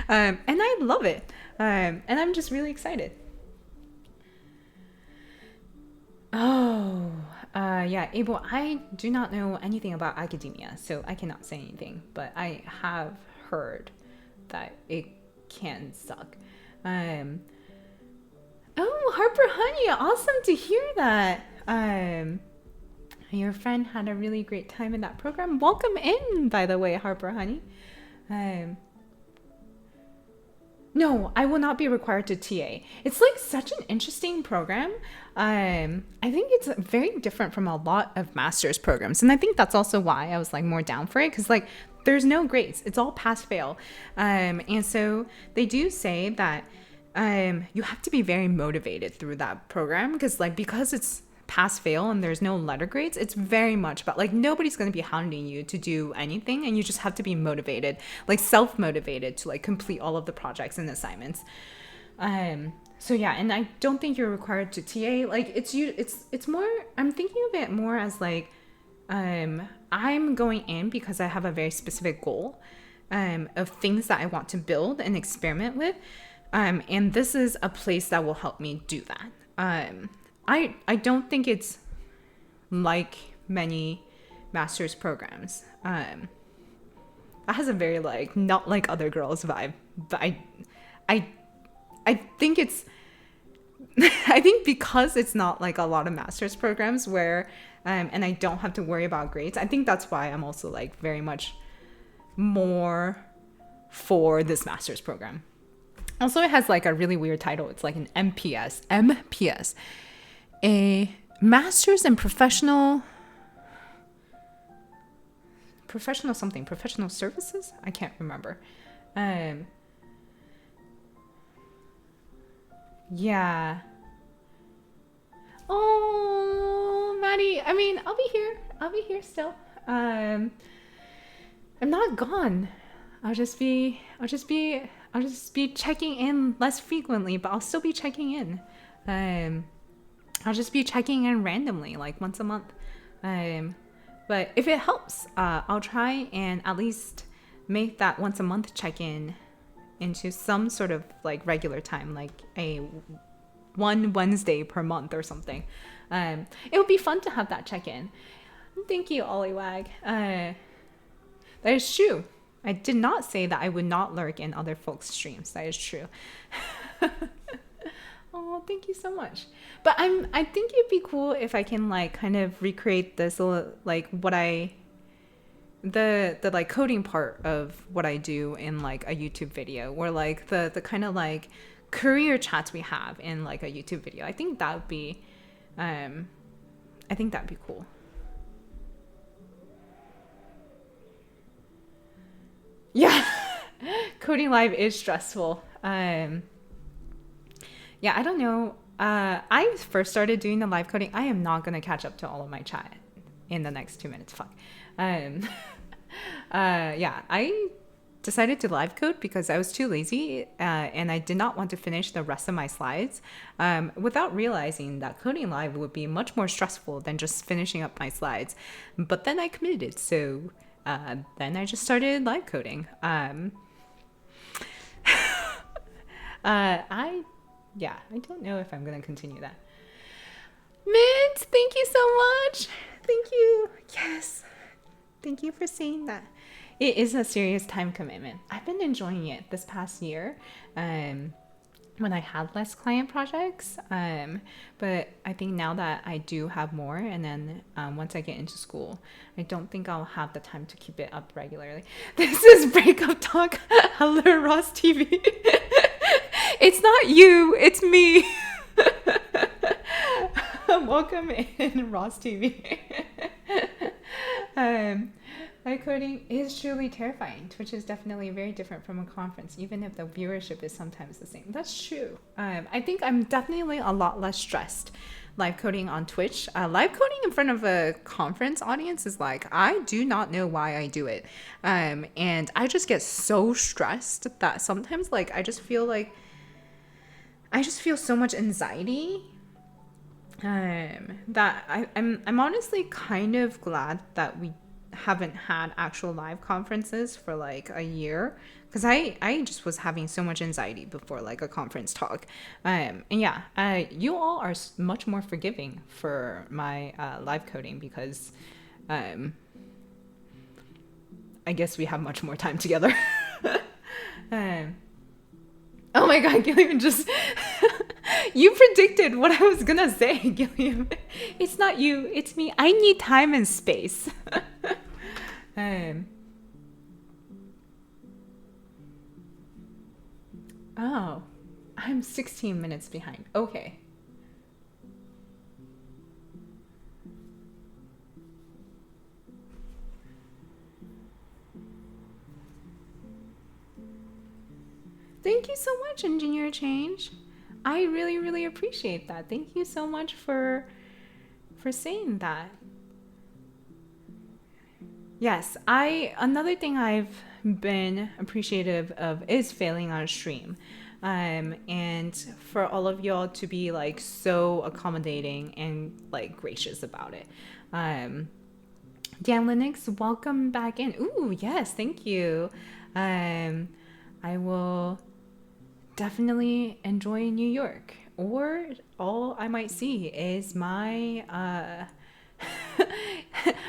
And I love it. And I'm just really excited. Oh, yeah, Abel, I do not know anything about academia, so I cannot say anything, but I have heard that it can suck. Oh, Harper Honey, awesome to hear that. Your friend had a really great time in that program. Welcome in, by the way, Harper Honey. No, I will not be required to TA. It's like such an interesting program. I think it's very different from a lot of master's programs. And I think that's also why I was like more down for it. Because like there's no grades. It's all pass fail. And so they do say that you have to be very motivated through that program. Because it's pass fail and there's no letter grades, it's very much about like nobody's going to be hounding you to do anything, and you just have to be motivated, like self-motivated to like complete all of the projects and assignments. So yeah, and I don't think you're required to TA. Like it's more, I'm thinking of it more as like I'm going in because I have a very specific goal of things that I want to build and experiment with, and this is a place that will help me do that. I don't think it's like many master's programs. That has a very like not like other girls vibe, but I think it's I think because it's not like a lot of master's programs where and I don't have to worry about grades. I think that's why I'm also like very much more for this master's program. Also, it has like a really weird title. It's like an MPS. A master's in professional services. I can't remember. Yeah. Oh, Maddie. I mean, I'll be here still. I'm not gone. I'll just be checking in less frequently, but I'll still be checking in. I'll just be checking in randomly, like once a month. But if it helps, I'll try and at least make that once a month check-in into some sort of like regular time, like one Wednesday per month or something. It would be fun to have that check-in. Thank you, Ollywag. That is true. I did not say that I would not lurk in other folks' streams. That is true. Oh, thank you so much. But I think it'd be cool if I can like kind of recreate this like what the like coding part of what I do in like a YouTube video, or like the kind of like career chats we have in like a YouTube video. I think that would be that'd be cool. Yeah. Coding live is stressful. Yeah, I don't know. I first started doing the live coding. I am not going to catch up to all of my chat in the next 2 minutes. Fuck. Yeah, I decided to live code because I was too lazy and I did not want to finish the rest of my slides without realizing that coding live would be much more stressful than just finishing up my slides. But then I committed. So then I just started live coding. I don't know if I'm going to continue that. Mint, thank you so much. Thank you. Yes. Thank you for saying that. It is a serious time commitment. I've been enjoying it this past year when I had less client projects. But I think now that I do have more, and then once I get into school, I don't think I'll have the time to keep it up regularly. This is Breakup Talk. Hello, Ross TV. It's not you, it's me. Welcome in, Ross TV. um, live coding is truly terrifying. Twitch is definitely very different from a conference, even if the viewership is sometimes the same. That's true. I think I'm definitely a lot less stressed live coding on Twitch. Live coding in front of a conference audience is like, I do not know why I do it. And I just get so stressed that sometimes like I just feel so much anxiety that I'm honestly kind of glad that we haven't had actual live conferences for like a year, because I just was having so much anxiety before like a conference talk. And yeah, you all are much more forgiving for my live coding because I guess we have much more time together. Oh my god, Gilliam just you predicted what I was gonna say, Gilliam. It's not you, it's me. I need time and space. Oh, I'm 16 minutes behind. Okay. Thank you so much, Engineer Change. I really, really appreciate that. Thank you so much for saying that. Yes, another thing I've been appreciative of is failing on stream. And for all of y'all to be like so accommodating and like gracious about it. Dan Linux, welcome back in. Ooh, yes, thank you. I will definitely enjoy New York, or all I might see is my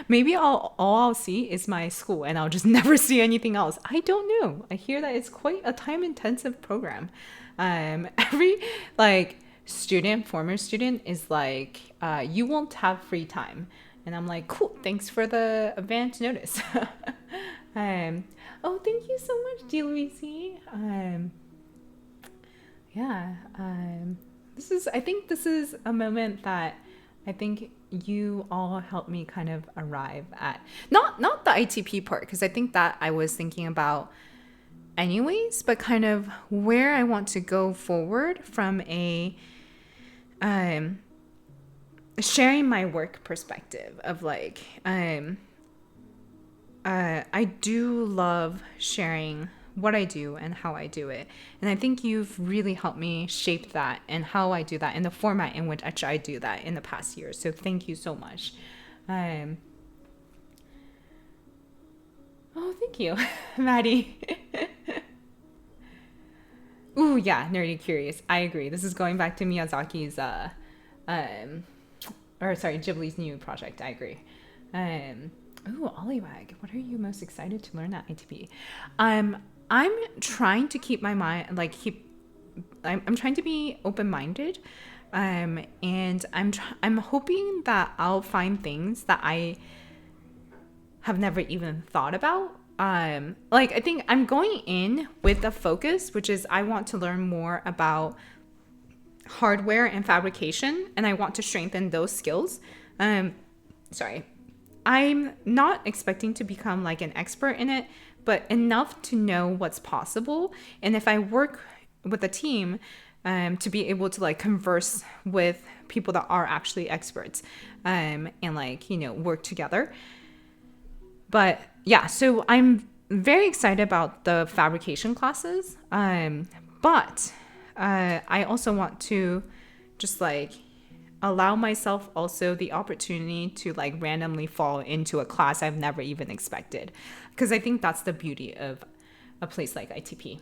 maybe all I'll see is my school and I'll just never see anything else. I don't know. I hear that it's quite a time intensive program. Every like former student is like, you won't have free time. And I'm like, cool, thanks for the advance notice. Oh, thank you so much, D. Louise. Yeah, I think this is a moment that I think you all helped me kind of arrive at, not the ITP part, because I think that I was thinking about anyways, but kind of where I want to go forward from a sharing my work perspective of like, I do love sharing what I do and how I do it. And I think you've really helped me shape that and how I do that and the format in which I do that in the past year. So thank you so much. Oh, thank you, Maddie. Ooh, yeah, Nerdy Curious. I agree. This is going back to Miyazaki's, Ghibli's new project. I agree. Ooh, Ollywag, what are you most excited to learn at ITP? I'm trying to keep my mind, I'm trying to be open-minded. And I'm hoping that I'll find things that I have never even thought about. I think I'm going in with a focus, which is I want to learn more about hardware and fabrication, and I want to strengthen those skills. I'm not expecting to become like an expert in it, but enough to know what's possible. And if I work with a team, to be able to like converse with people that are actually experts, and like, work together. But yeah, so I'm very excited about the fabrication classes. But I also want to just like allow myself also the opportunity to like randomly fall into a class I've never even expected, because I think that's the beauty of a place like ITP.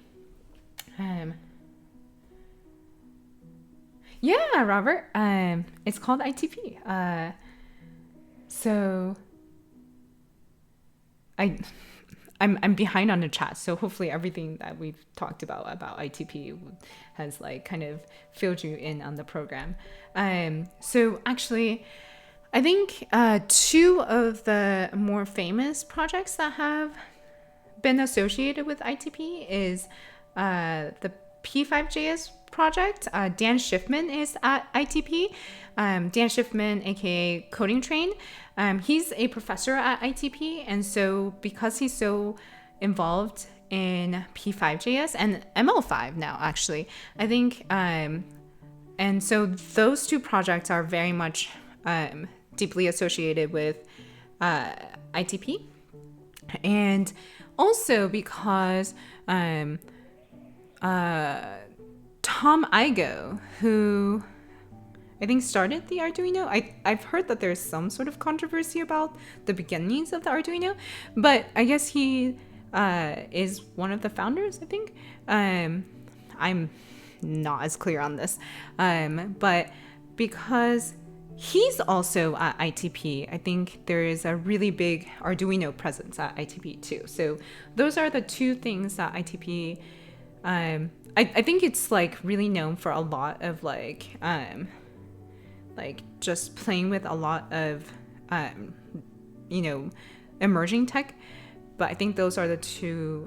Yeah, Robert. It's called ITP. So I'm behind on the chat, so hopefully everything that we've talked about ITP has like kind of filled you in on the program. So actually, I think two of the more famous projects that have been associated with ITP is the P5JS project. Dan Schiffman is at ITP. Dan Schiffman, aka Coding Train. He's a professor at ITP, and so because he's so involved in P5JS and ML5 now, actually, I think, and so those two projects are very much deeply associated with ITP, and also because Tom Igoe, who I think started the Arduino. I've heard that there's some sort of controversy about the beginnings of the Arduino, but I guess he is one of the founders, I think. I'm not as clear on this, but because he's also at ITP, I think there is a really big Arduino presence at ITP too. So those are the two things that ITP, I think it's like really known for a lot of like just playing with a lot of, emerging tech. But I think those are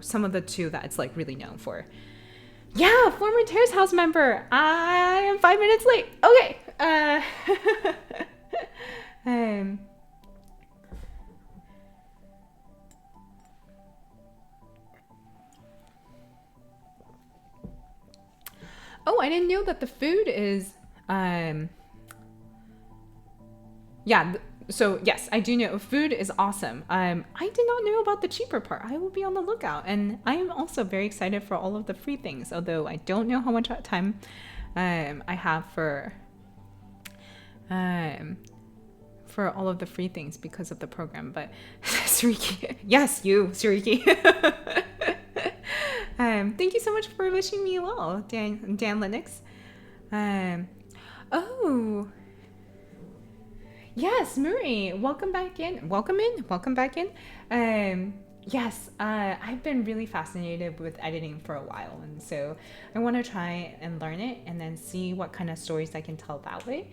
some of the two that it's like really known for. Yeah, former Terrace House member. I am 5 minutes late. Okay. Oh, I didn't know that the food is, so yes, I do know food is awesome. I did not know about the cheaper part. I will be on the lookout, and I am also very excited for all of the free things, although I don't know how much time I have for all of the free things because of the program. But Suriki, yes, you, Suriki. Thank you so much for wishing me well, Dan Linux. Oh. Yes, Murray, welcome back in. Welcome back in. Yes, I've been really fascinated with editing for a while, and so I want to try and learn it and then see what kind of stories I can tell that way.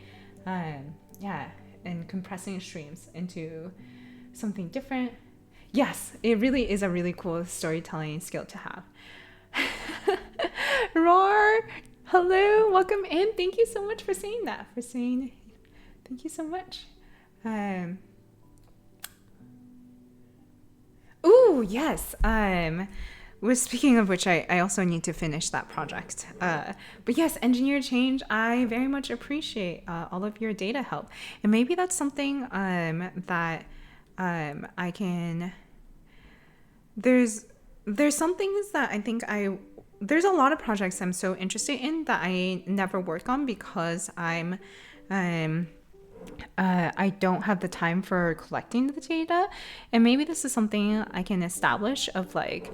And compressing streams into something different. Yes, it really is a really cool storytelling skill to have. Roar, hello, welcome in. Thank you so much for saying that. Thank you so much. Ooh, yes. Speaking of which, I also need to finish that project. But yes, engineer change. I very much appreciate all of your data help, and maybe that's something that I can. There's some things that I think there's a lot of projects I'm so interested in that I never work on because I don't have the time for collecting the data, and maybe this is something I can establish of like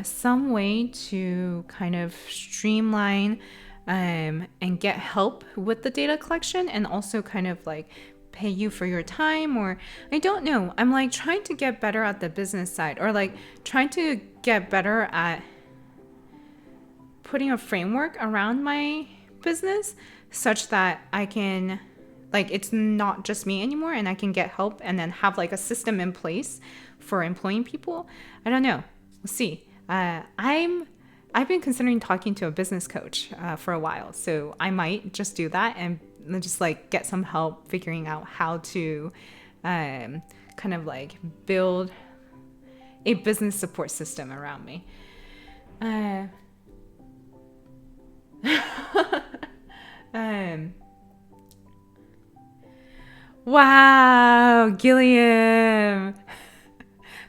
some way to kind of streamline and get help with the data collection, and also kind of like pay you for your time, or I don't know. I'm like trying to get better at the business side, or like trying to get better at putting a framework around my business such that I can, like, it's not just me anymore, and I can get help and then have like a system in place for employing people. I don't know. We'll see. I've been considering talking to a business coach for a while, so I might just do that and just like get some help figuring out how to kind of like build a business support system around me. Wow, Gilliam.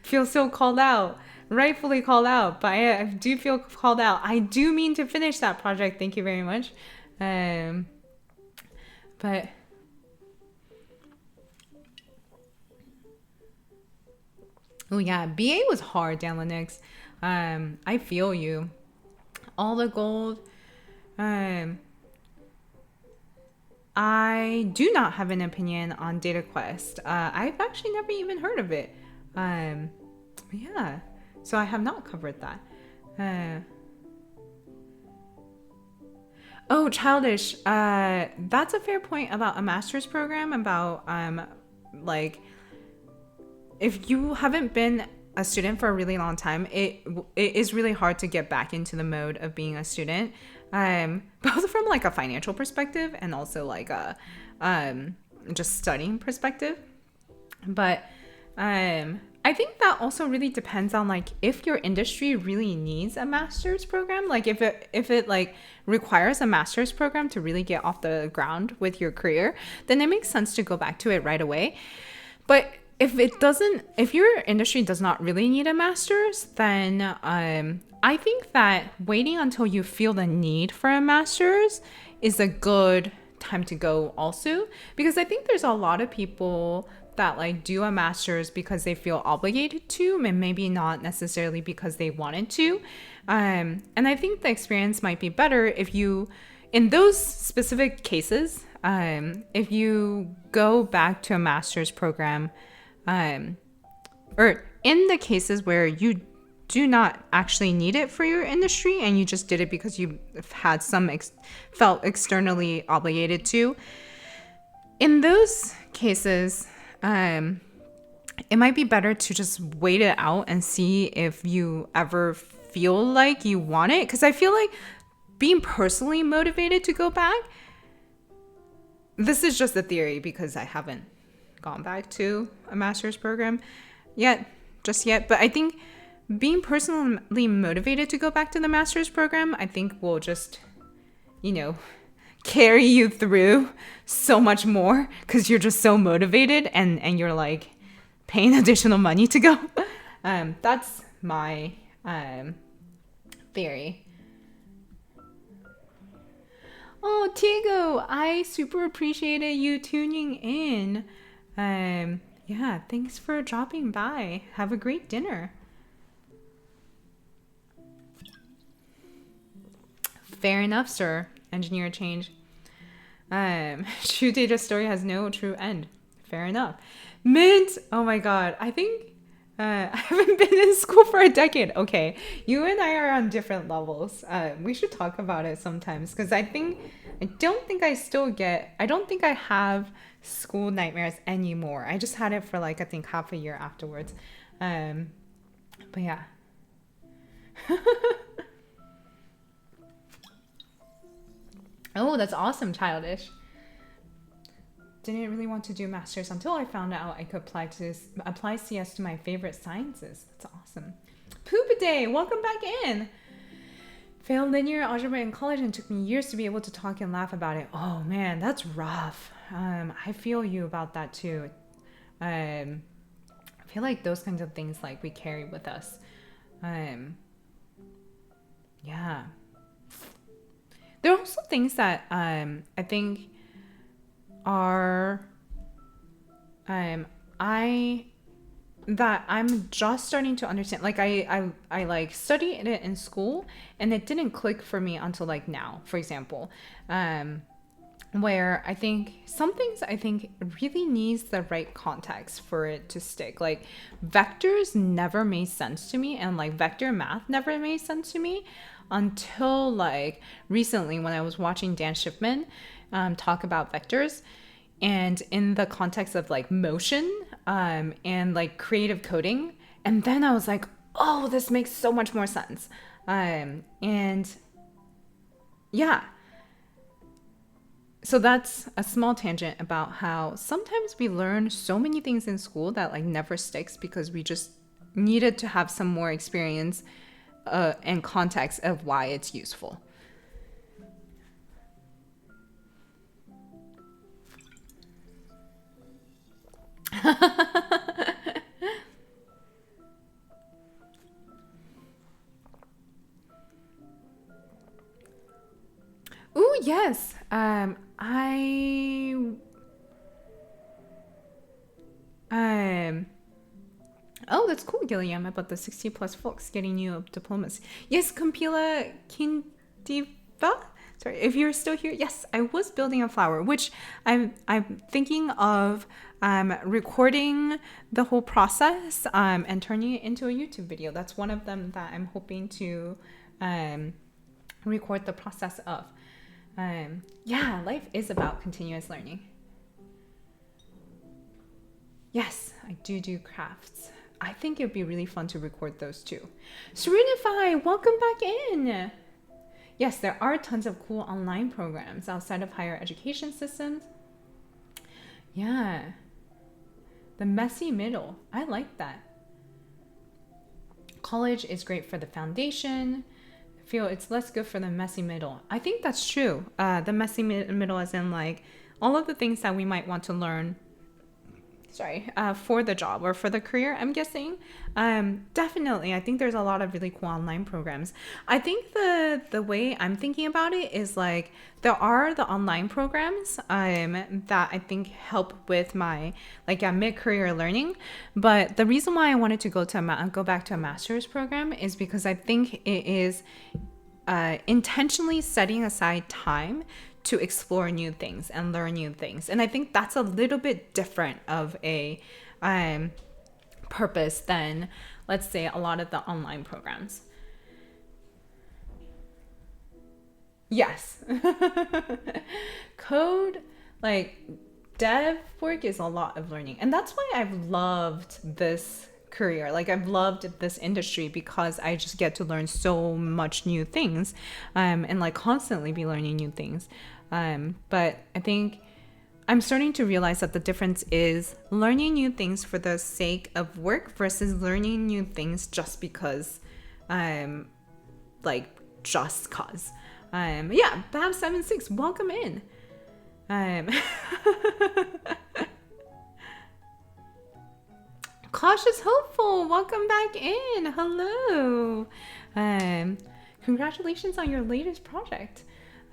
Feel so called out. Rightfully called out, but I do feel called out. I do mean to finish that project. Thank you very much. But oh yeah, BA was hard, Dan Linux. I feel you. All the gold. I do not have an opinion on DataQuest. I've actually never even heard of it. Yeah, so I have not covered that. Oh, childish. That's a fair point about a master's program, about like if you haven't been a student for a really long time, it is really hard to get back into the mode of being a student, both from like a financial perspective and also like a just studying perspective. But I think that also really depends on like if your industry really needs a master's program, like if it like requires a master's program to really get off the ground with your career, then it makes sense to go back to it right away. But if it doesn't, if your industry does not really need a master's, then I think that waiting until you feel the need for a master's is a good time to go also, because I think there's a lot of people that like do a master's because they feel obligated to, and maybe not necessarily because they wanted to. And I think the experience might be better if you, in those specific cases, if you go back to a master's program, or in the cases where you do not actually need it for your industry and you just did it because you had felt externally obligated to, in those cases, it might be better to just wait it out and see if you ever feel like you want it. Because I feel like being personally motivated to go back, this is just a theory because I haven't gone back to a master's program just yet. But I think being personally motivated to go back to the master's program, I think will just, carry you through so much more because you're just so motivated and you're like paying additional money to go. That's my theory. Oh, Tiago, I super appreciated you tuning in. Yeah, thanks for dropping by. Have a great dinner. Fair enough, sir. Engineer change. True data story has no true end. Fair enough. Mint. Oh my god. I think I haven't been in school for a decade. Okay, you and I are on different levels. We should talk about it sometimes because I don't think I have school nightmares anymore. I just had it for like I think half a year afterwards. But yeah. Oh, that's awesome, Childish. Didn't really want to do masters until I found out I could apply CS to my favorite sciences. That's awesome. Poop Day, welcome back in. Failed linear algebra in college and took me years to be able to talk and laugh about it. Oh man, that's rough. I feel you about that too. I feel like those kinds of things like we carry with us. Yeah. There are also things that I think are I'm just starting to understand. Like I like studied it in school and it didn't click for me until like now, for example. Where I think some things really needs the right context for it to stick. Like vectors never made sense to me, and like vector math never made sense to me until like recently when I was watching Dan Schiffman talk about vectors, and in the context of like motion and like creative coding, and then I was like, oh, this makes so much more sense. And yeah. So that's a small tangent about how sometimes we learn so many things in school that like never sticks because we just needed to have some more experience and context of why it's useful. Ooh, yes. Oh, that's cool, Gilliam, about the 60 plus folks getting you diplomas. Yes, Compila Kindiva. Sorry, if you're still here. Yes, I was building a flower, which I'm thinking of recording the whole process and turning it into a YouTube video. That's one of them that I'm hoping to record the process of. Yeah, life is about continuous learning. Yes, I do crafts. I think it'd be really fun to record those too. Serenify, welcome back in. Yes, there are tons of cool online programs outside of higher education systems. Yeah. The messy middle. I like that. College is great for the foundation. I feel it's less good for the messy middle. I think that's true. The messy middle as in like all of the things that we might want to learn for the job or for the career, I'm guessing. Definitely, I think there's a lot of really cool online programs. I think the way I'm thinking about it is like there are the online programs that I think help with my mid-career learning. But the reason why I wanted to go back to a master's program is because I think it is intentionally setting aside time to explore new things and learn new things. And I think that's a little bit different of a purpose than, let's say, a lot of the online programs. Yes. Code, like dev work is a lot of learning. And that's why I've loved this career. Like I've loved this industry because I just get to learn so much new things and like constantly be learning new things. But I think I'm starting to realize that the difference is learning new things for the sake of work versus learning new things just because, just cause. Yeah, Bab76, welcome in. Cautious Hopeful, welcome back in. Hello. Congratulations on your latest project.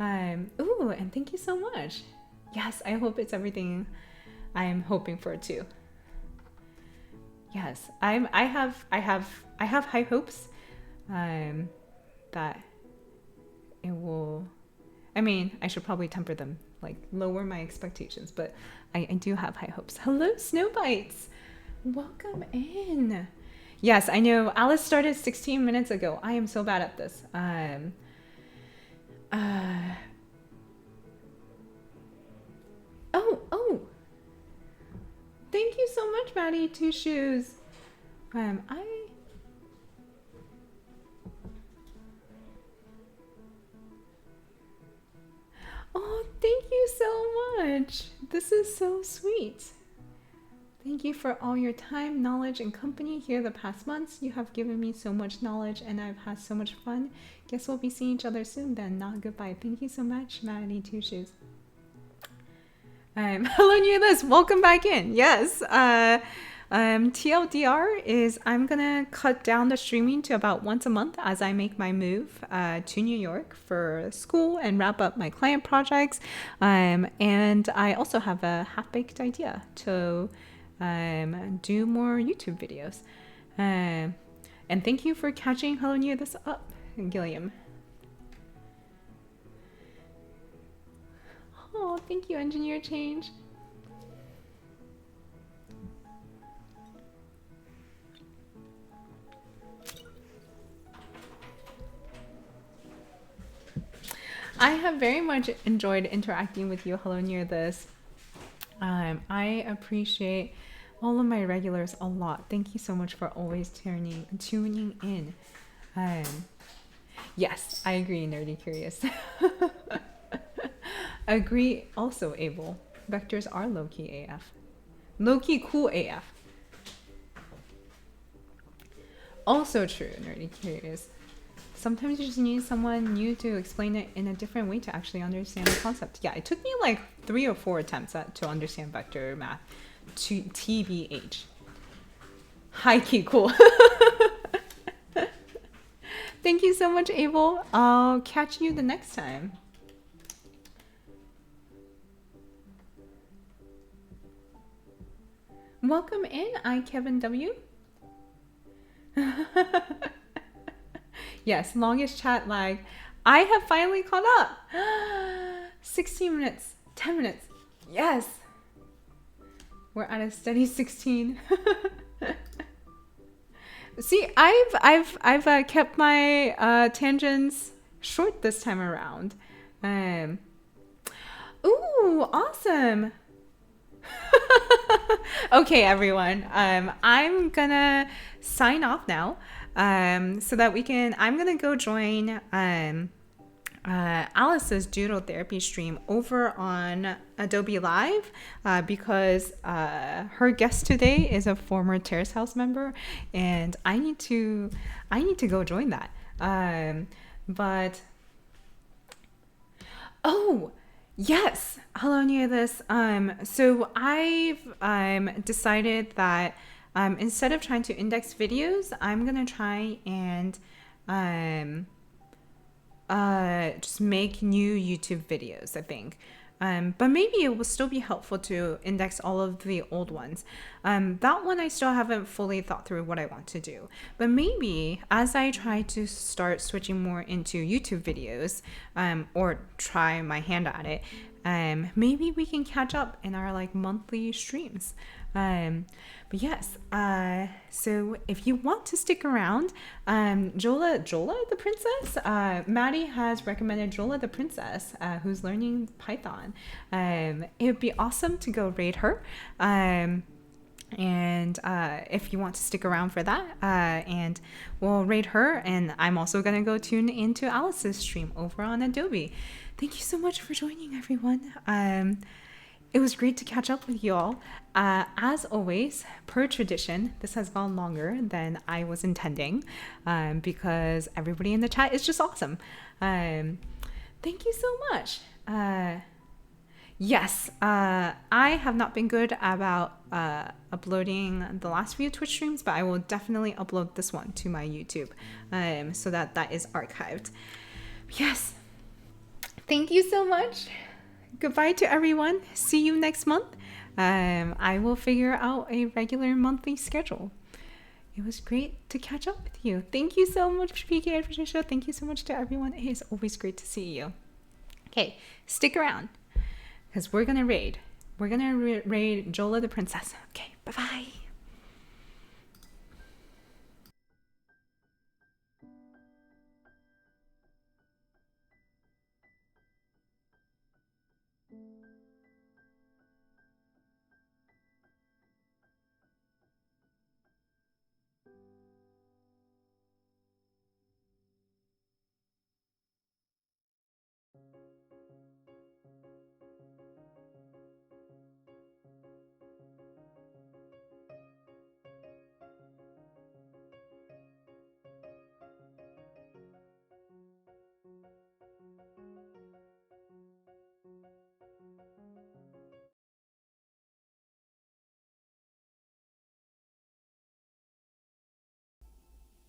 Ooh, and thank you so much. Yes, I hope it's everything I'm hoping for too. Yes, I have high hopes that it will. I mean, I should probably temper them, like lower my expectations, but I do have high hopes. Hello, Snowbites. Welcome in. Yes, I know Alice started 16 minutes ago. I am so bad at this. Oh. Thank you so much, Maddie Two Shoes. Oh, thank you so much. This is so sweet. Thank you for all your time, knowledge, and company here the past months. You have given me so much knowledge and I've had so much fun. Guess we'll be seeing each other soon then. Not goodbye. Thank you so much, Maddie Two Shoes. Hello, New Liz. Welcome back in. Yes. TLDR is I'm gonna cut down the streaming to about once a month as I make my move to New York for school and wrap up my client projects. And I also have a half-baked idea to do more YouTube videos. And thank you for catching Hello New this up, Gilliam. Oh, thank you, Engineer Change. I have very much enjoyed interacting with you, Hello Near This. I appreciate all of my regulars a lot. Thank you so much for always tuning in. Yes, I agree, Nerdy Curious. Agree also, Abel. Vectors are low-key AF. Low-key cool AF. Also true, Nerdy Curious. Sometimes you just need someone new to explain it in a different way to actually understand the concept. Yeah, it took me like 3 or 4 attempts to understand vector math. TBH. High-key cool. Thank you so much, Abel. I'll catch you the next time. Welcome in, Kevin W. Yes, longest chat lag. I have finally caught up. 16 minutes, 10 minutes. Yes. We're at a steady 16. See, I've kept my tangents short this time around. Ooh, awesome. Okay, everyone. I'm gonna sign off now. So that we can. I'm gonna go join Alice's doodle therapy stream over on Adobe Live because her guest today is a former Terrace House member, and I need to go join that. But oh, yes. Hello, Neolis. So I've decided that instead of trying to index videos, I'm gonna try and um just make new YouTube videos, I think. But maybe it will still be helpful to index all of the old ones. That one I still haven't fully thought through what I want to do. But maybe as I try to start switching more into YouTube videos, or try my hand at it, maybe we can catch up in our like monthly streams. But yes, so if you want to stick around, Jola the princess, Maddie has recommended Jola the princess, who's learning Python. It would be awesome to go raid her. And if you want to stick around for that, and we'll raid her, and I'm also going to go tune into Alice's stream over on Adobe. Thank you so much for joining, everyone. It was great to catch up with you all. As always, per tradition, this has gone longer than I was intending, because everybody in the chat is just awesome. Thank you so much. Yes, I have not been good about uploading the last few Twitch streams, but I will definitely upload this one to my YouTube, so that that is archived. Yes, thank you so much. Goodbye to everyone. See you next month. I will figure out a regular monthly schedule. It was great to catch up with you. Thank you so much, PK and Patricia. Thank you so much to everyone. It is always great to see you. Okay, stick around, because we're gonna raid. We're gonna raid Jola the princess. Okay, bye-bye.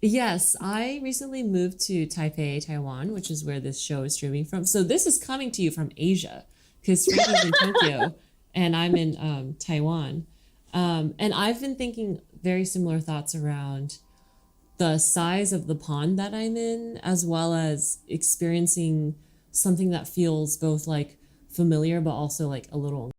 Yes, I recently moved to Taipei, Taiwan, which is where this show is streaming from. So this is coming to you from Asia, because Frankie's in Tokyo and I'm in Taiwan. And I've been thinking very similar thoughts around the size of the pond that I'm in, as well as experiencing something that feels both like familiar but also like a little